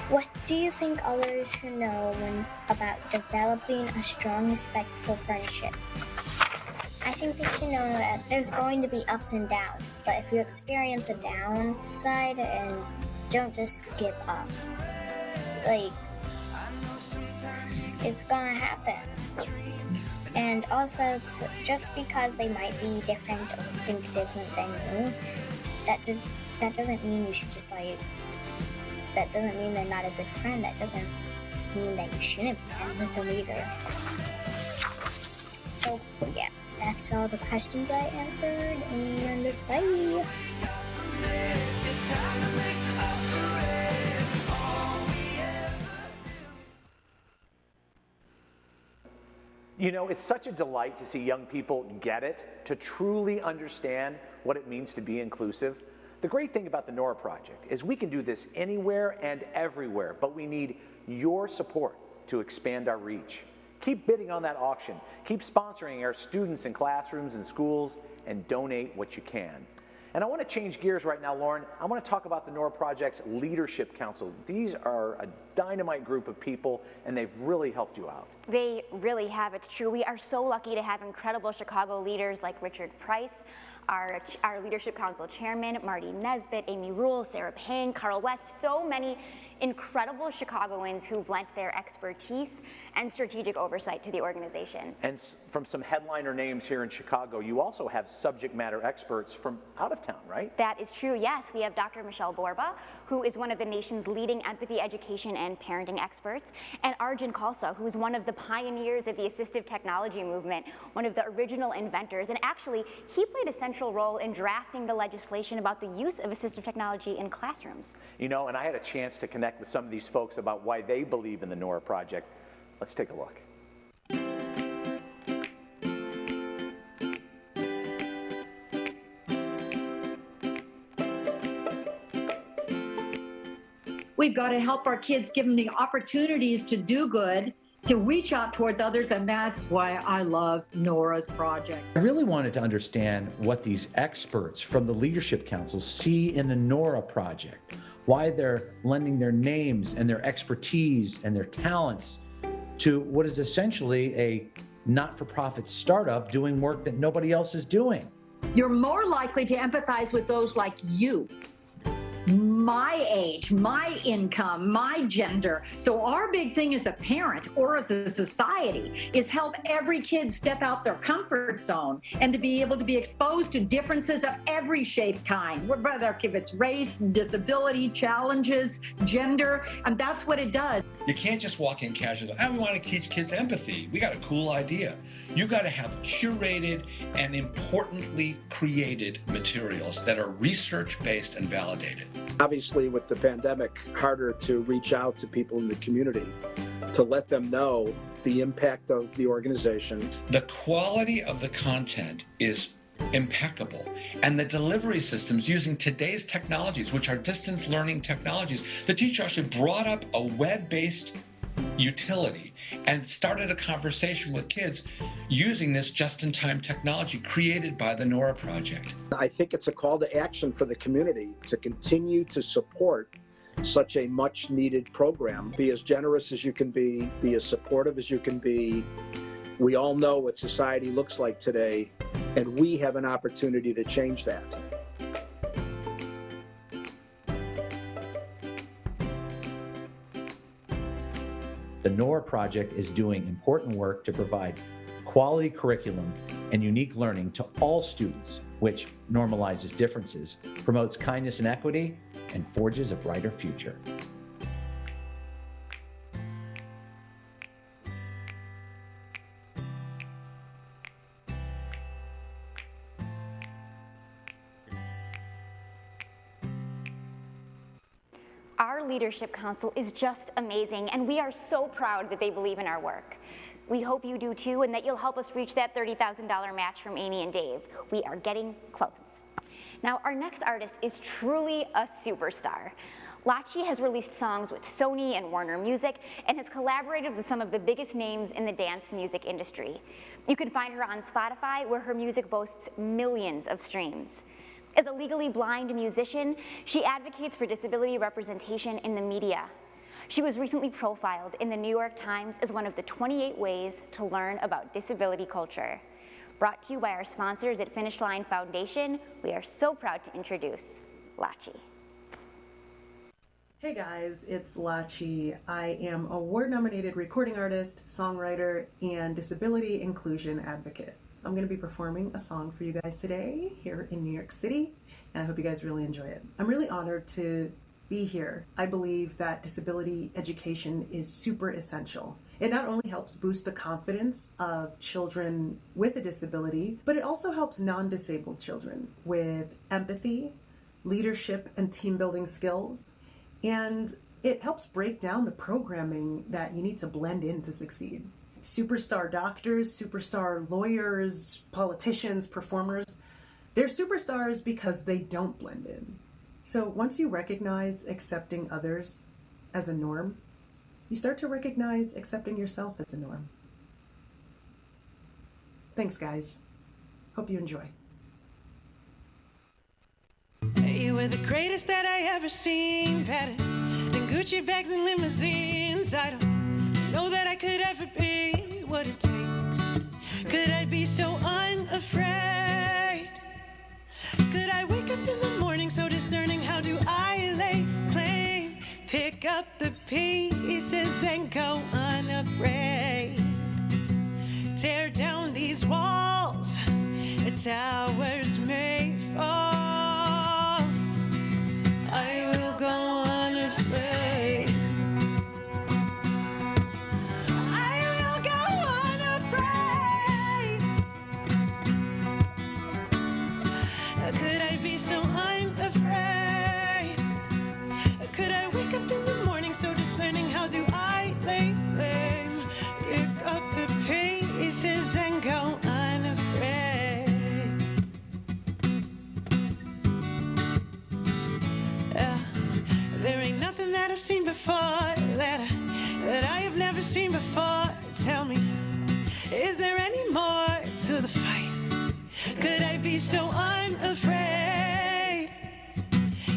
What do you think others should know about developing a strong respect for friendships? I think they should know that there's going to be ups and downs, but if you experience a downside, and don't just give up. Like, it's gonna happen. And also, just because they might be different or think different than you, that doesn't mean you should just that doesn't mean they're not a good friend. That doesn't mean that you shouldn't be friends with them either. So yeah, that's all the questions I answered, and bye. You know, it's such a delight to see young people get it, to truly understand what it means to be inclusive. The great thing about the Nora Project is we can do this anywhere and everywhere, but we need your support to expand our reach. Keep bidding on that auction. Keep sponsoring our students in classrooms and schools, and donate what you can. And I want to change gears right now, Lauren. I want to talk about the Nora Project's Leadership Council. These are a dynamite group of people, and they've really helped you out. They really have. It's true. We are so lucky to have incredible Chicago leaders like Richard Price, our Leadership Council Chairman, Marty Nesbitt, Amy Rule, Sarah Payne, Carl West, so many incredible Chicagoans who've lent their expertise and strategic oversight to the organization. And from some headliner names here in Chicago, you also have subject matter experts from out of town, right? That is true, yes. We have Dr. Michelle Borba, who is one of the nation's leading empathy education and parenting experts, and Arjun Khalsa, who is one of the pioneers of the assistive technology movement, one of the original inventors, and actually, he played a central role in drafting the legislation about the use of assistive technology in classrooms. You know, and I had a chance to connect with some of these folks about why they believe in the Nora Project. Let's take a look. We've got to help our kids, give them the opportunities to do good, to reach out towards others, and that's why I love Nora's project. I really wanted to understand what these experts from the Leadership Council see in the Nora Project, why they're lending their names and their expertise and their talents to what is essentially a not-for-profit startup doing work that nobody else is doing. You're more likely to empathize with those like you, my age, my income, my gender. So our big thing as a parent or as a society is help every kid step out their comfort zone and to be able to be exposed to differences of every shape, kind, whether if it's race, disability, challenges, gender, and that's what it does. You can't just walk in casually, we want to teach kids empathy. We got a cool idea. You got to have curated and importantly created materials that are research-based and validated. Obviously, with the pandemic, harder to reach out to people in the community to let them know the impact of the organization. The quality of the content is impeccable, and the delivery systems using today's technologies, which are distance learning technologies, the teacher actually brought up a web-based utility and started a conversation with kids using this just-in-time technology created by the Nora Project. I think it's a call to action for the community to continue to support such a much-needed program. Be as generous as you can be as supportive as you can be. We all know what society looks like today, and we have an opportunity to change that. The Nora Project is doing important work to provide quality curriculum and unique learning to all students, which normalizes differences, promotes kindness and equity, and forges a brighter future. Our Leadership Council is just amazing, and we are so proud that they believe in our work. We hope you do too, and that you'll help us reach that $30,000 match from Amy and Dave. We are getting close. Now, our next artist is truly a superstar. Lachi has released songs with Sony and Warner Music and has collaborated with some of the biggest names in the dance music industry. You can find her on Spotify, where her music boasts millions of streams. As a legally blind musician, she advocates for disability representation in the media. She was recently profiled in the New York Times as one of the 28 ways to learn about disability culture. Brought to you by our sponsors at Finish Line Foundation, we are so proud to introduce Lachi. Hey guys, it's Lachi. I am award-nominated recording artist, songwriter, and disability inclusion advocate. I'm going to be performing a song for you guys today here in New York City, and I hope you guys really enjoy it. I'm really honored to be here. I believe that disability education is super essential. It not only helps boost the confidence of children with a disability, but it also helps non-disabled children with empathy, leadership, and team building skills. And it helps break down the programming that you need to blend in to succeed. Superstar doctors, superstar lawyers, politicians, performers, they're superstars because they don't blend in. So once you recognize accepting others as a norm, you start to recognize accepting yourself as a norm. Thanks, guys. Hope you enjoy. You were the greatest that I ever seen, better than Gucci bags and limousines. I don't know that I could ever be what it takes. Could I be so unafraid? Could I wake up in the morning so discerning? How do I lay claim? Pick up the pieces and go unafraid. Tear down these walls, towers may fall. I will go unafraid. I will go unafraid. Could I be so unafraid? Could I wake up in the morning so discerning? How do I lay blame? Pick up the pieces and go unafraid. There ain't nothing that I've seen before that I have never seen before. Tell me, is there any more to the fight? Could I be so unafraid?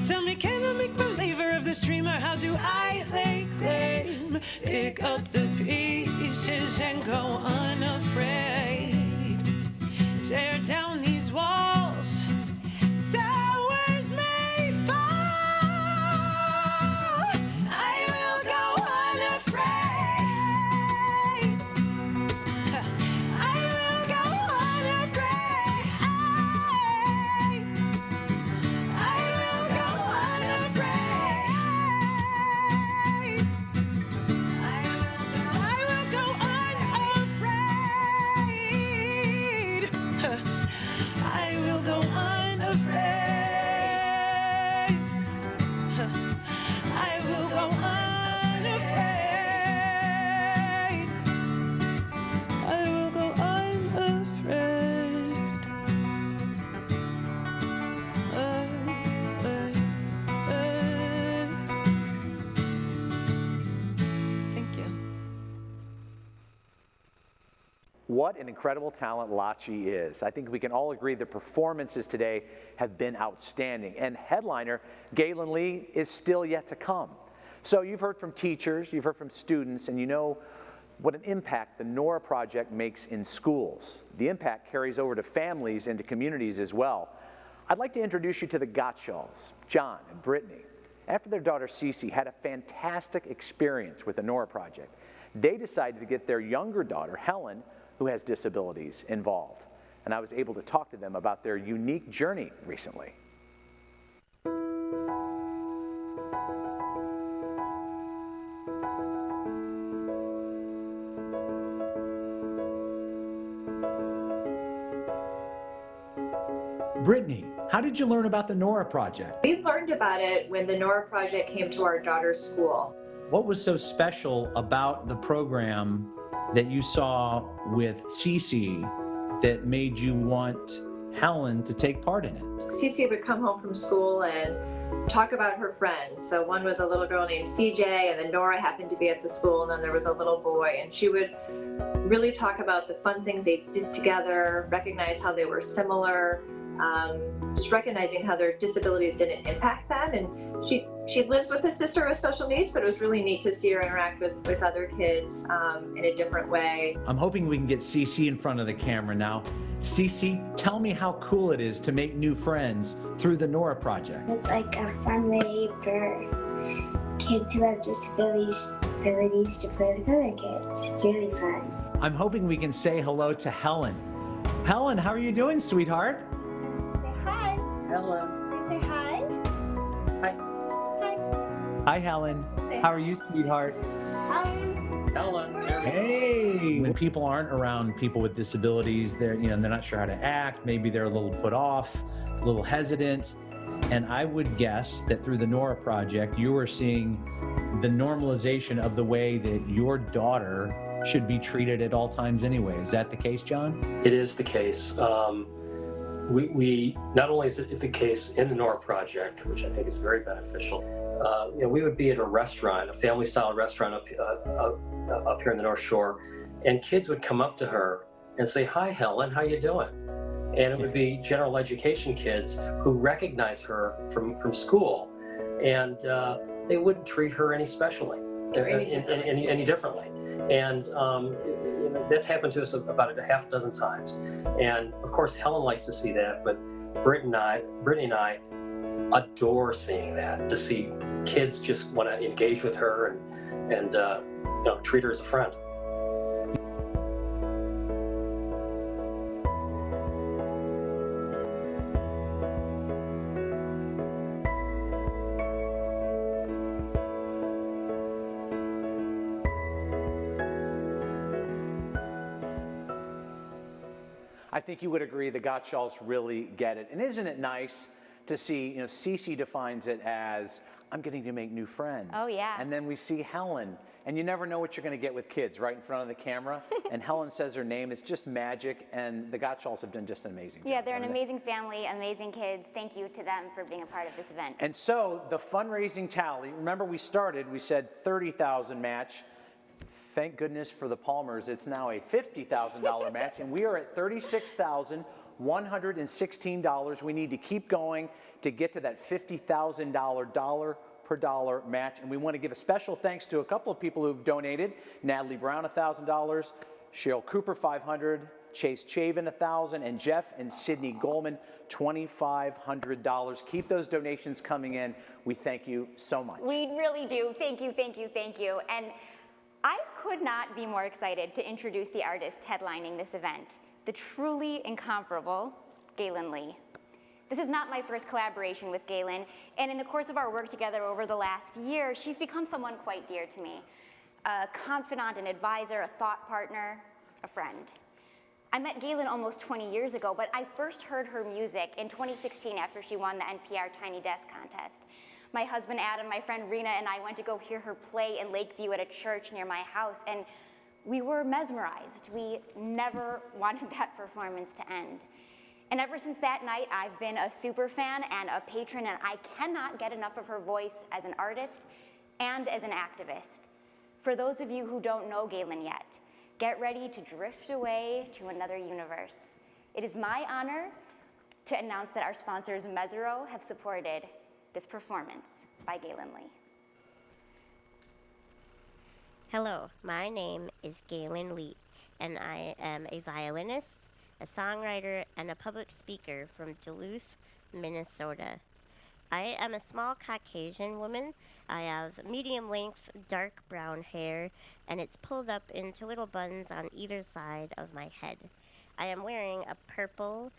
Tell me, can I make believer of this dream, or how do I lay claim? Pick up the pieces and go unafraid. Tear down these walls, towers may fall. I will go unafraid. I will go unafraid. I will go unafraid. I will go unafraid. I will go unafraid. I will go unafraid. I will go unafraid. Thank you. What an incredible talent Lachi is. I think we can all agree the performances today have been outstanding. And headliner Gaelynn Lea is still yet to come. So you've heard from teachers, you've heard from students, and you know what an impact the Nora Project makes in schools. The impact carries over to families and to communities as well. I'd like to introduce you to the Gottshalls, John and Brittany. After their daughter Cece had a fantastic experience with the Nora Project, they decided to get their younger daughter, Helen, who has disabilities, involved. And I was able to talk to them about their unique journey recently. Brittany, how did you learn about the Nora Project? We learned about it when the Nora Project came to our daughter's school. What was so special about the program that you saw with Cece that made you want Helen to take part in it? Cece would come home from school and talk about her friends. So one was a little girl named CJ, and then Nora happened to be at the school, and then there was a little boy, and she would really talk about the fun things they did together, recognize how they were similar, just recognizing how their disabilities didn't impact them. And she lives with a sister with special needs, but it was really neat to see her interact with other kids in a different way. I'm hoping we can get Cece in front of the camera now. Cece, tell me how cool it is to make new friends through the Nora Project. It's like a fun way for kids who have disabilities to play with other kids. It's really fun. I'm hoping we can say hello to Helen. Helen, how are you doing, sweetheart? Say hi. Hello. You say hi. Hi. Hi. Hi, Helen. How are you, sweetheart? Helen. Hey. When people aren't around people with disabilities, they're not sure how to act. Maybe they're a little put off, a little hesitant. And I would guess that through the Nora Project, you are seeing the normalization of the way that your daughter should be treated at all times anyway. Is that the case, John? It is the case. We not only is it the case in the Nora Project, which I think is very beneficial. We would be at a restaurant, a family-style restaurant up here in the North Shore, and kids would come up to her and say, "Hi, Helen, how you doing?" And it would be general education kids who recognize her from school, and they wouldn't treat her any specially, any differently. And that's happened to us about a half dozen times. And of course, Helen likes to see that, but Brittany and I adore seeing that, to see kids just want to engage with her and treat her as a friend. I think you would agree the Gottschalks really get it. And isn't it nice to see, Cece defines it as, I'm getting to make new friends. Oh, yeah. And then we see Helen, and you never know what you're going to get with kids right in front of the camera. And Helen says her name. It's just magic, and the Gottschalks have done just an amazing job. Yeah, they're an amazing family, amazing kids. Thank you to them for being a part of this event. And so the fundraising tally, remember we said $30,000 match. Thank goodness for the Palmers, it's now a $50,000 match, and we are at $36,116. We need to keep going to get to that $50,000 dollar per dollar match, and we want to give a special thanks to a couple of people who've donated. Natalie Brown, $1,000, Cheryl Cooper, $500, Chase Chavin, $1,000, and Jeff and Sydney Goldman, $2,500. Keep those donations coming in. We thank you so much. We really do. Thank you, thank you, thank you. And I could not be more excited to introduce the artist headlining this event, the truly incomparable Gaelynn Lea. This is not my first collaboration with Gaelynn, and in the course of our work together over the last year, she's become someone quite dear to me. A confidant, an advisor, a thought partner, a friend. I met Gaelynn almost 20 years ago, but I first heard her music in 2016 after she won the NPR Tiny Desk contest. My husband Adam, my friend Rena, and I went to go hear her play in Lakeview at a church near my house, and we were mesmerized. We never wanted that performance to end. And ever since that night, I've been a super fan and a patron, and I cannot get enough of her voice as an artist and as an activist. For those of you who don't know Gaelynn yet, get ready to drift away to another universe. It is my honor to announce that our sponsors, Mesero, have supported this performance by Gaelynn Lea. Hello, my name is Gaelynn Lea, and I am a violinist, a songwriter, and a public speaker from Duluth, Minnesota. I am a small Caucasian woman. I have medium-length, dark brown hair, and it's pulled up into little buns on either side of my head. I am wearing a purple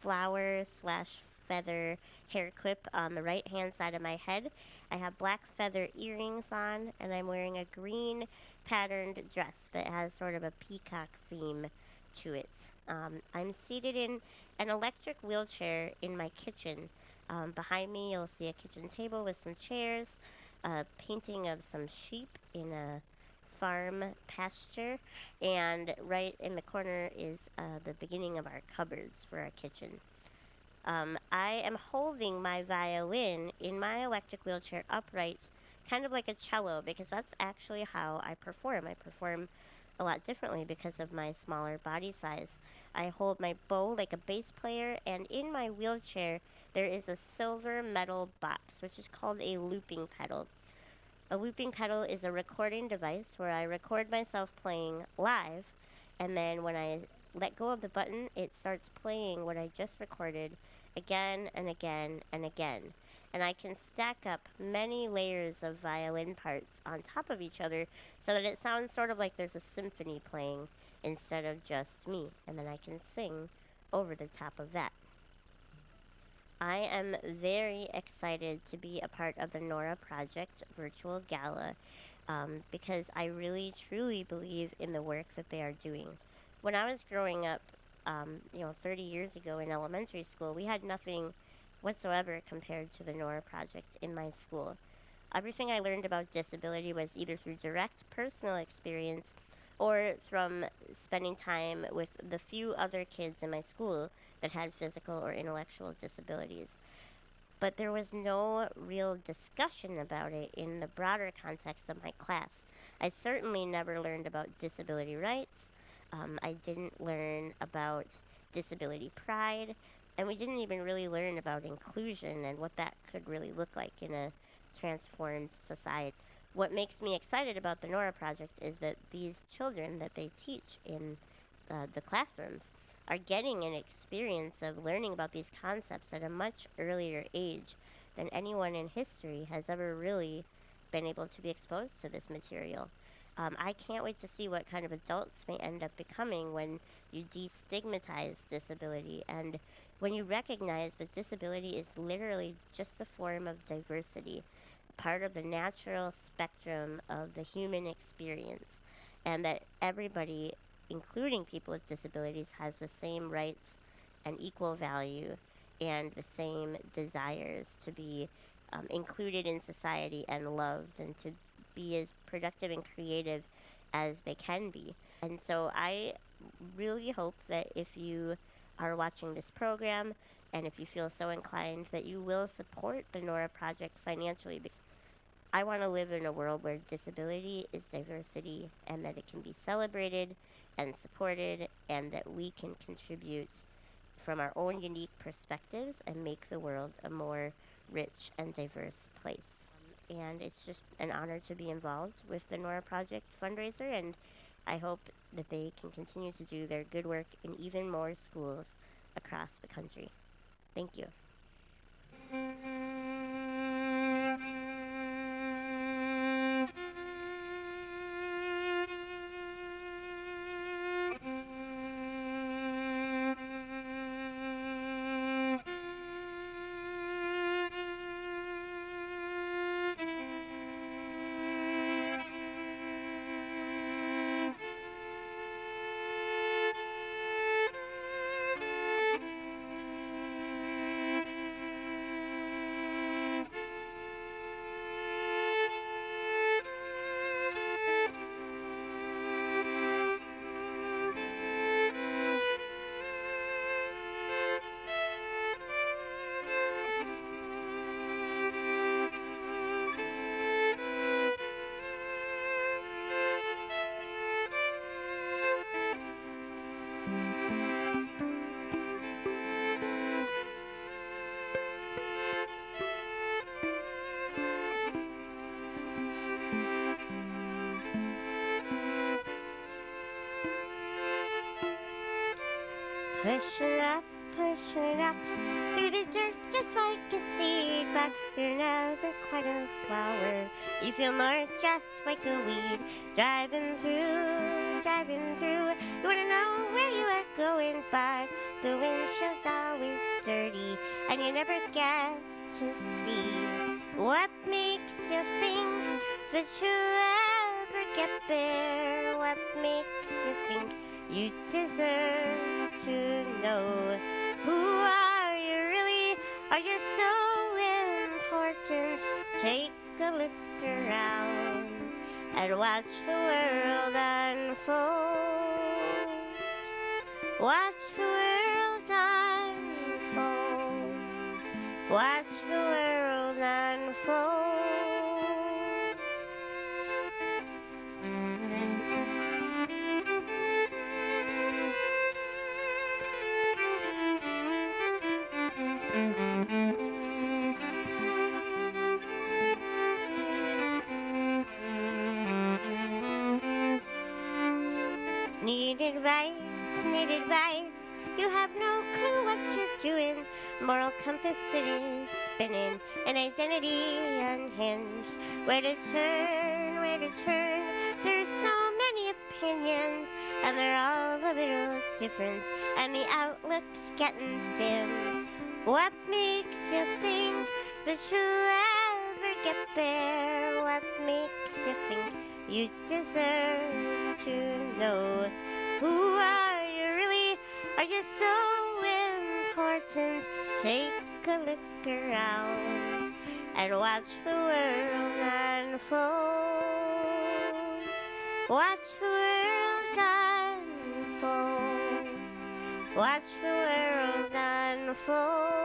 flower/feather hair clip on the right-hand side of my head. I have black feather earrings on, and I'm wearing a green patterned dress that has sort of a peacock theme to it. I'm seated in an electric wheelchair in my kitchen. Behind me, you'll see a kitchen table with some chairs, a painting of some sheep in a farm pasture, and right in the corner is the beginning of our cupboards for our kitchen. I am holding my violin in my electric wheelchair upright, kind of like a cello, because that's actually how I perform. I perform a lot differently because of my smaller body size. I hold my bow like a bass player, and in my wheelchair there is a silver metal box, which is called a looping pedal. A looping pedal is a recording device where I record myself playing live, and then when I let go of the button, it starts playing what I just recorded again and again and again. And I can stack up many layers of violin parts on top of each other so that it sounds sort of like there's a symphony playing instead of just me, and then I can sing over the top of that. I am very excited to be a part of the Nora Project virtual gala because I really truly believe in the work that they are doing. When I was growing up, 30 years ago in elementary school, we had nothing whatsoever compared to the Nora Project in my school. Everything I learned about disability was either through direct personal experience or from spending time with the few other kids in my school that had physical or intellectual disabilities. But there was no real discussion about it in the broader context of my class. I certainly never learned about disability rights. I didn't learn about disability pride, and we didn't even really learn about inclusion and what that could really look like in a transformed society. What makes me excited about the Nora Project is that these children that they teach in the classrooms are getting an experience of learning about these concepts at a much earlier age than anyone in history has ever really been able to be exposed to this material. I can't wait to see what kind of adults may end up becoming when you destigmatize disability and when you recognize that disability is literally just a form of diversity, part of the natural spectrum of the human experience, and that everybody, including people with disabilities, has the same rights and equal value and the same desires to be included in society and loved and to be as productive and creative as they can be. And so I really hope that if you are watching this program and if you feel so inclined that you will support the Nora Project financially, because I want to live in a world where disability is diversity and that it can be celebrated and supported and that we can contribute from our own unique perspectives and make the world a more rich and diverse place. And it's just an honor to be involved with the Nora Project fundraiser, and I hope that they can continue to do their good work in even more schools across the country. Thank you. Push it up through the dirt just like a seed, but you're never quite a flower. You feel more just like a weed. Driving through. You wanna know where you are going, but the windshield's always dirty, and you never get to see what makes you think that you'll ever get there. What makes you think you deserve to know? Who are you really? Are you so important? Take a look around and watch the world unfold. Watch the world unfold. Watch the world unfold. Need advice, you have no clue what you're doing. Moral compass it is spinning, an identity unhinged. Where to turn, there's so many opinions, and they're all a little different, and the outlook's getting dim. What makes you think that you'll ever get there? What makes you think you deserve to know? Who are you really? Are you so important? Take a look around and watch the world unfold. Watch the world unfold. Watch the world unfold.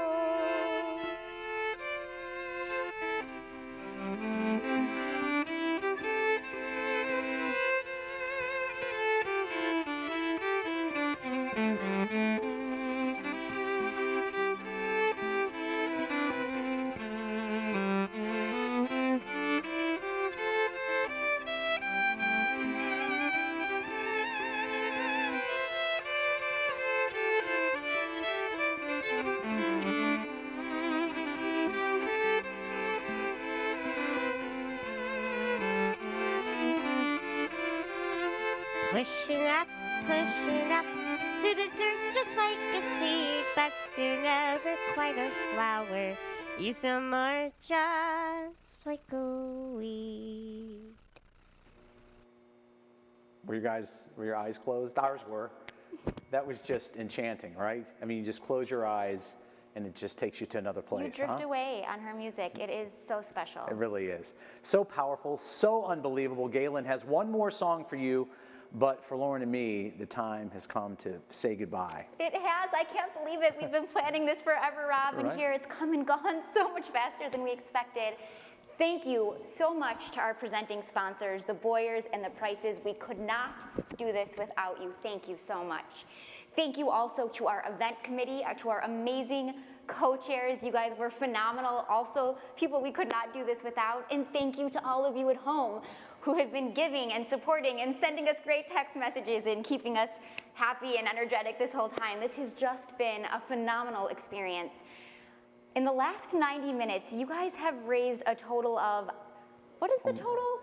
Pushing up, through the dirt just like a seed, but you're never quite a flower. You feel more just like a weed. Were your eyes closed? Ours were. That was just enchanting, right? I mean, you just close your eyes and it just takes you to another place. You drift away on her music. It is so special. It really is. So powerful, so unbelievable. Gaelynn has one more song for you, but for Lauren and me, the time has come to say goodbye. It has. I can't believe it. We've been planning this forever, Rob, Right. and here it's come and gone so much faster than we expected. Thank you so much to our presenting sponsors, the Boyers and the Prices. We could not do this without you. Thank you so much. Thank you also to our event committee, to our amazing co-chairs. You guys were phenomenal. Also, people we could not do this without. And thank you to all of you at home who have been giving and supporting and sending us great text messages and keeping us happy and energetic this whole time. This has just been a phenomenal experience. In the last 90 minutes, you guys have raised a total of, what is the total?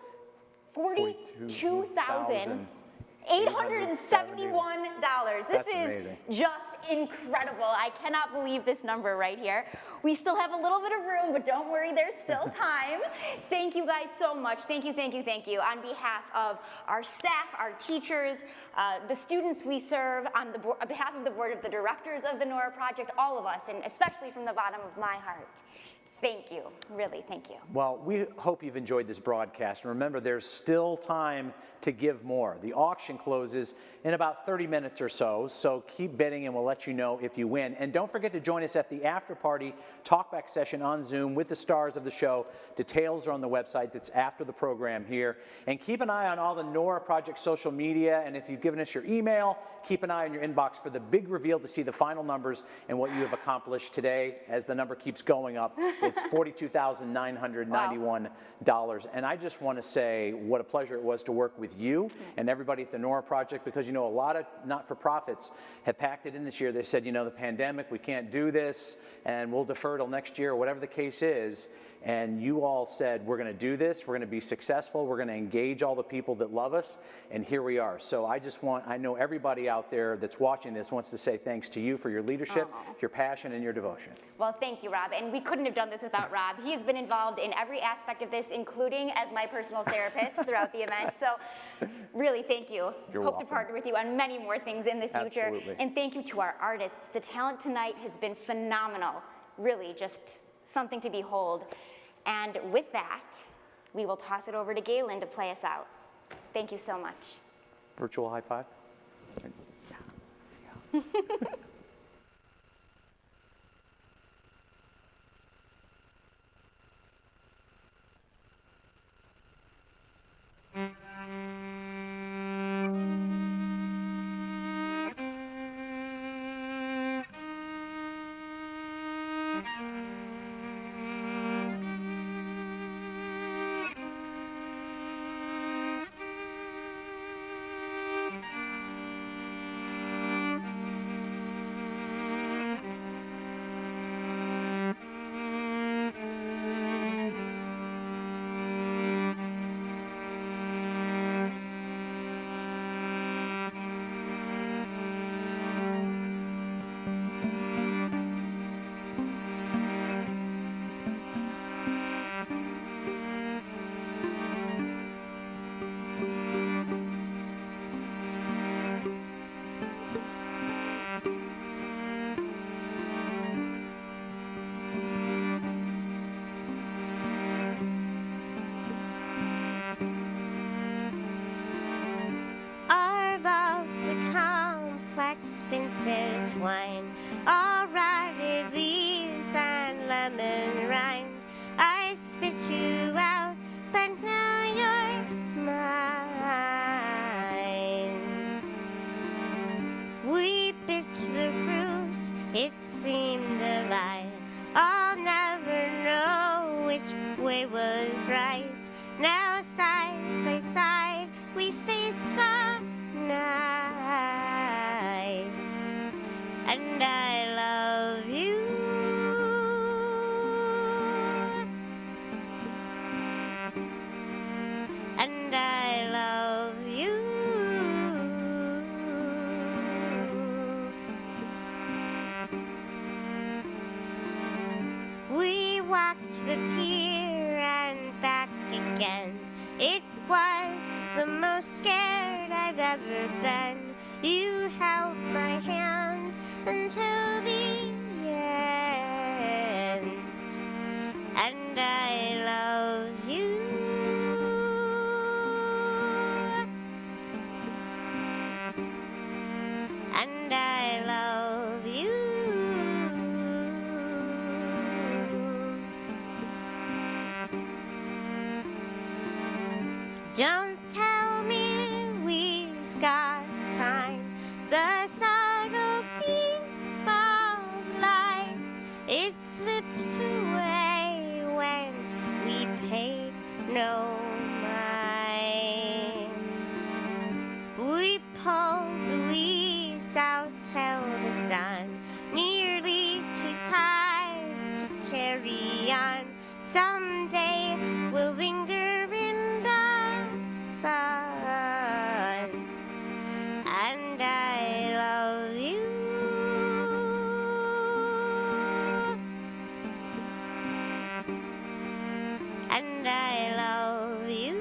$42,871. This is amazing. just incredible. I cannot believe this number right here. We still have a little bit of room, but don't worry, there's still time. Thank you guys so much. Thank you, thank you, thank you. On behalf of our staff, our teachers, the students we serve, on behalf of the board of the directors of the Nora Project, all of us, and especially from the bottom of my heart, thank you. Really, thank you. Well, we hope you've enjoyed this broadcast. And remember, there's still time to give more. The auction closes in about 30 minutes or so, so keep bidding and we'll let you know if you win. And don't forget to join us at the after-party talkback session on Zoom with the stars of the show. Details are on the website that's after the program here. And keep an eye on all the Nora Project social media, and if you've given us your email, keep an eye on your inbox for the big reveal to see the final numbers and what you have accomplished today. As the number keeps going up, it's $42,991. And I just want to say what a pleasure it was to work with you and everybody at the Nora Project, because, you know, a lot of not-for-profits have packed it in this year. They said, you know, the pandemic, we can't do this, and we'll defer till next year, or whatever the case is. And you all said, we're going to do this, we're going to be successful, we're going to engage all the people that love us, and here we are. So I know everybody out there that's watching this wants to say thanks to you for your leadership, your passion, and your devotion. Well, thank you, Rob. And we couldn't have done this without Rob. He has been involved in every aspect of this, including as my personal therapist throughout the event. So really, thank you. You're Hope welcome. to partner with you on many more things in the future. Absolutely. And thank you to our artists. The talent tonight has been phenomenal. Really, just something to behold. And with that, we will toss it over to Gaelynn to play us out. Thank you so much. Virtual high five. Our love's a complex vintage wine, all rotted leaves and lemon rind. I spit you out, but now you're mine. We bit the fruit, it seemed a lie. I'll never know which way was right. Now side by side we face the night, and I love you, and I love you. walked the pier and back again. It was the most scared I've ever been. You held my hand until the end, and I love you. And I love you. Don't tell me we've got time. The subtle thief of life, it slips away when we pay no mind. We pulled the weeds out till the dawn, nearly too tired to carry on. Someday we'll linger in the sun, and I love you. And I love you.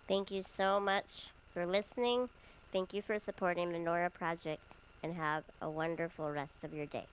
Thank you so much for listening. Thank you for supporting the Nora Project, and have a wonderful rest of your day.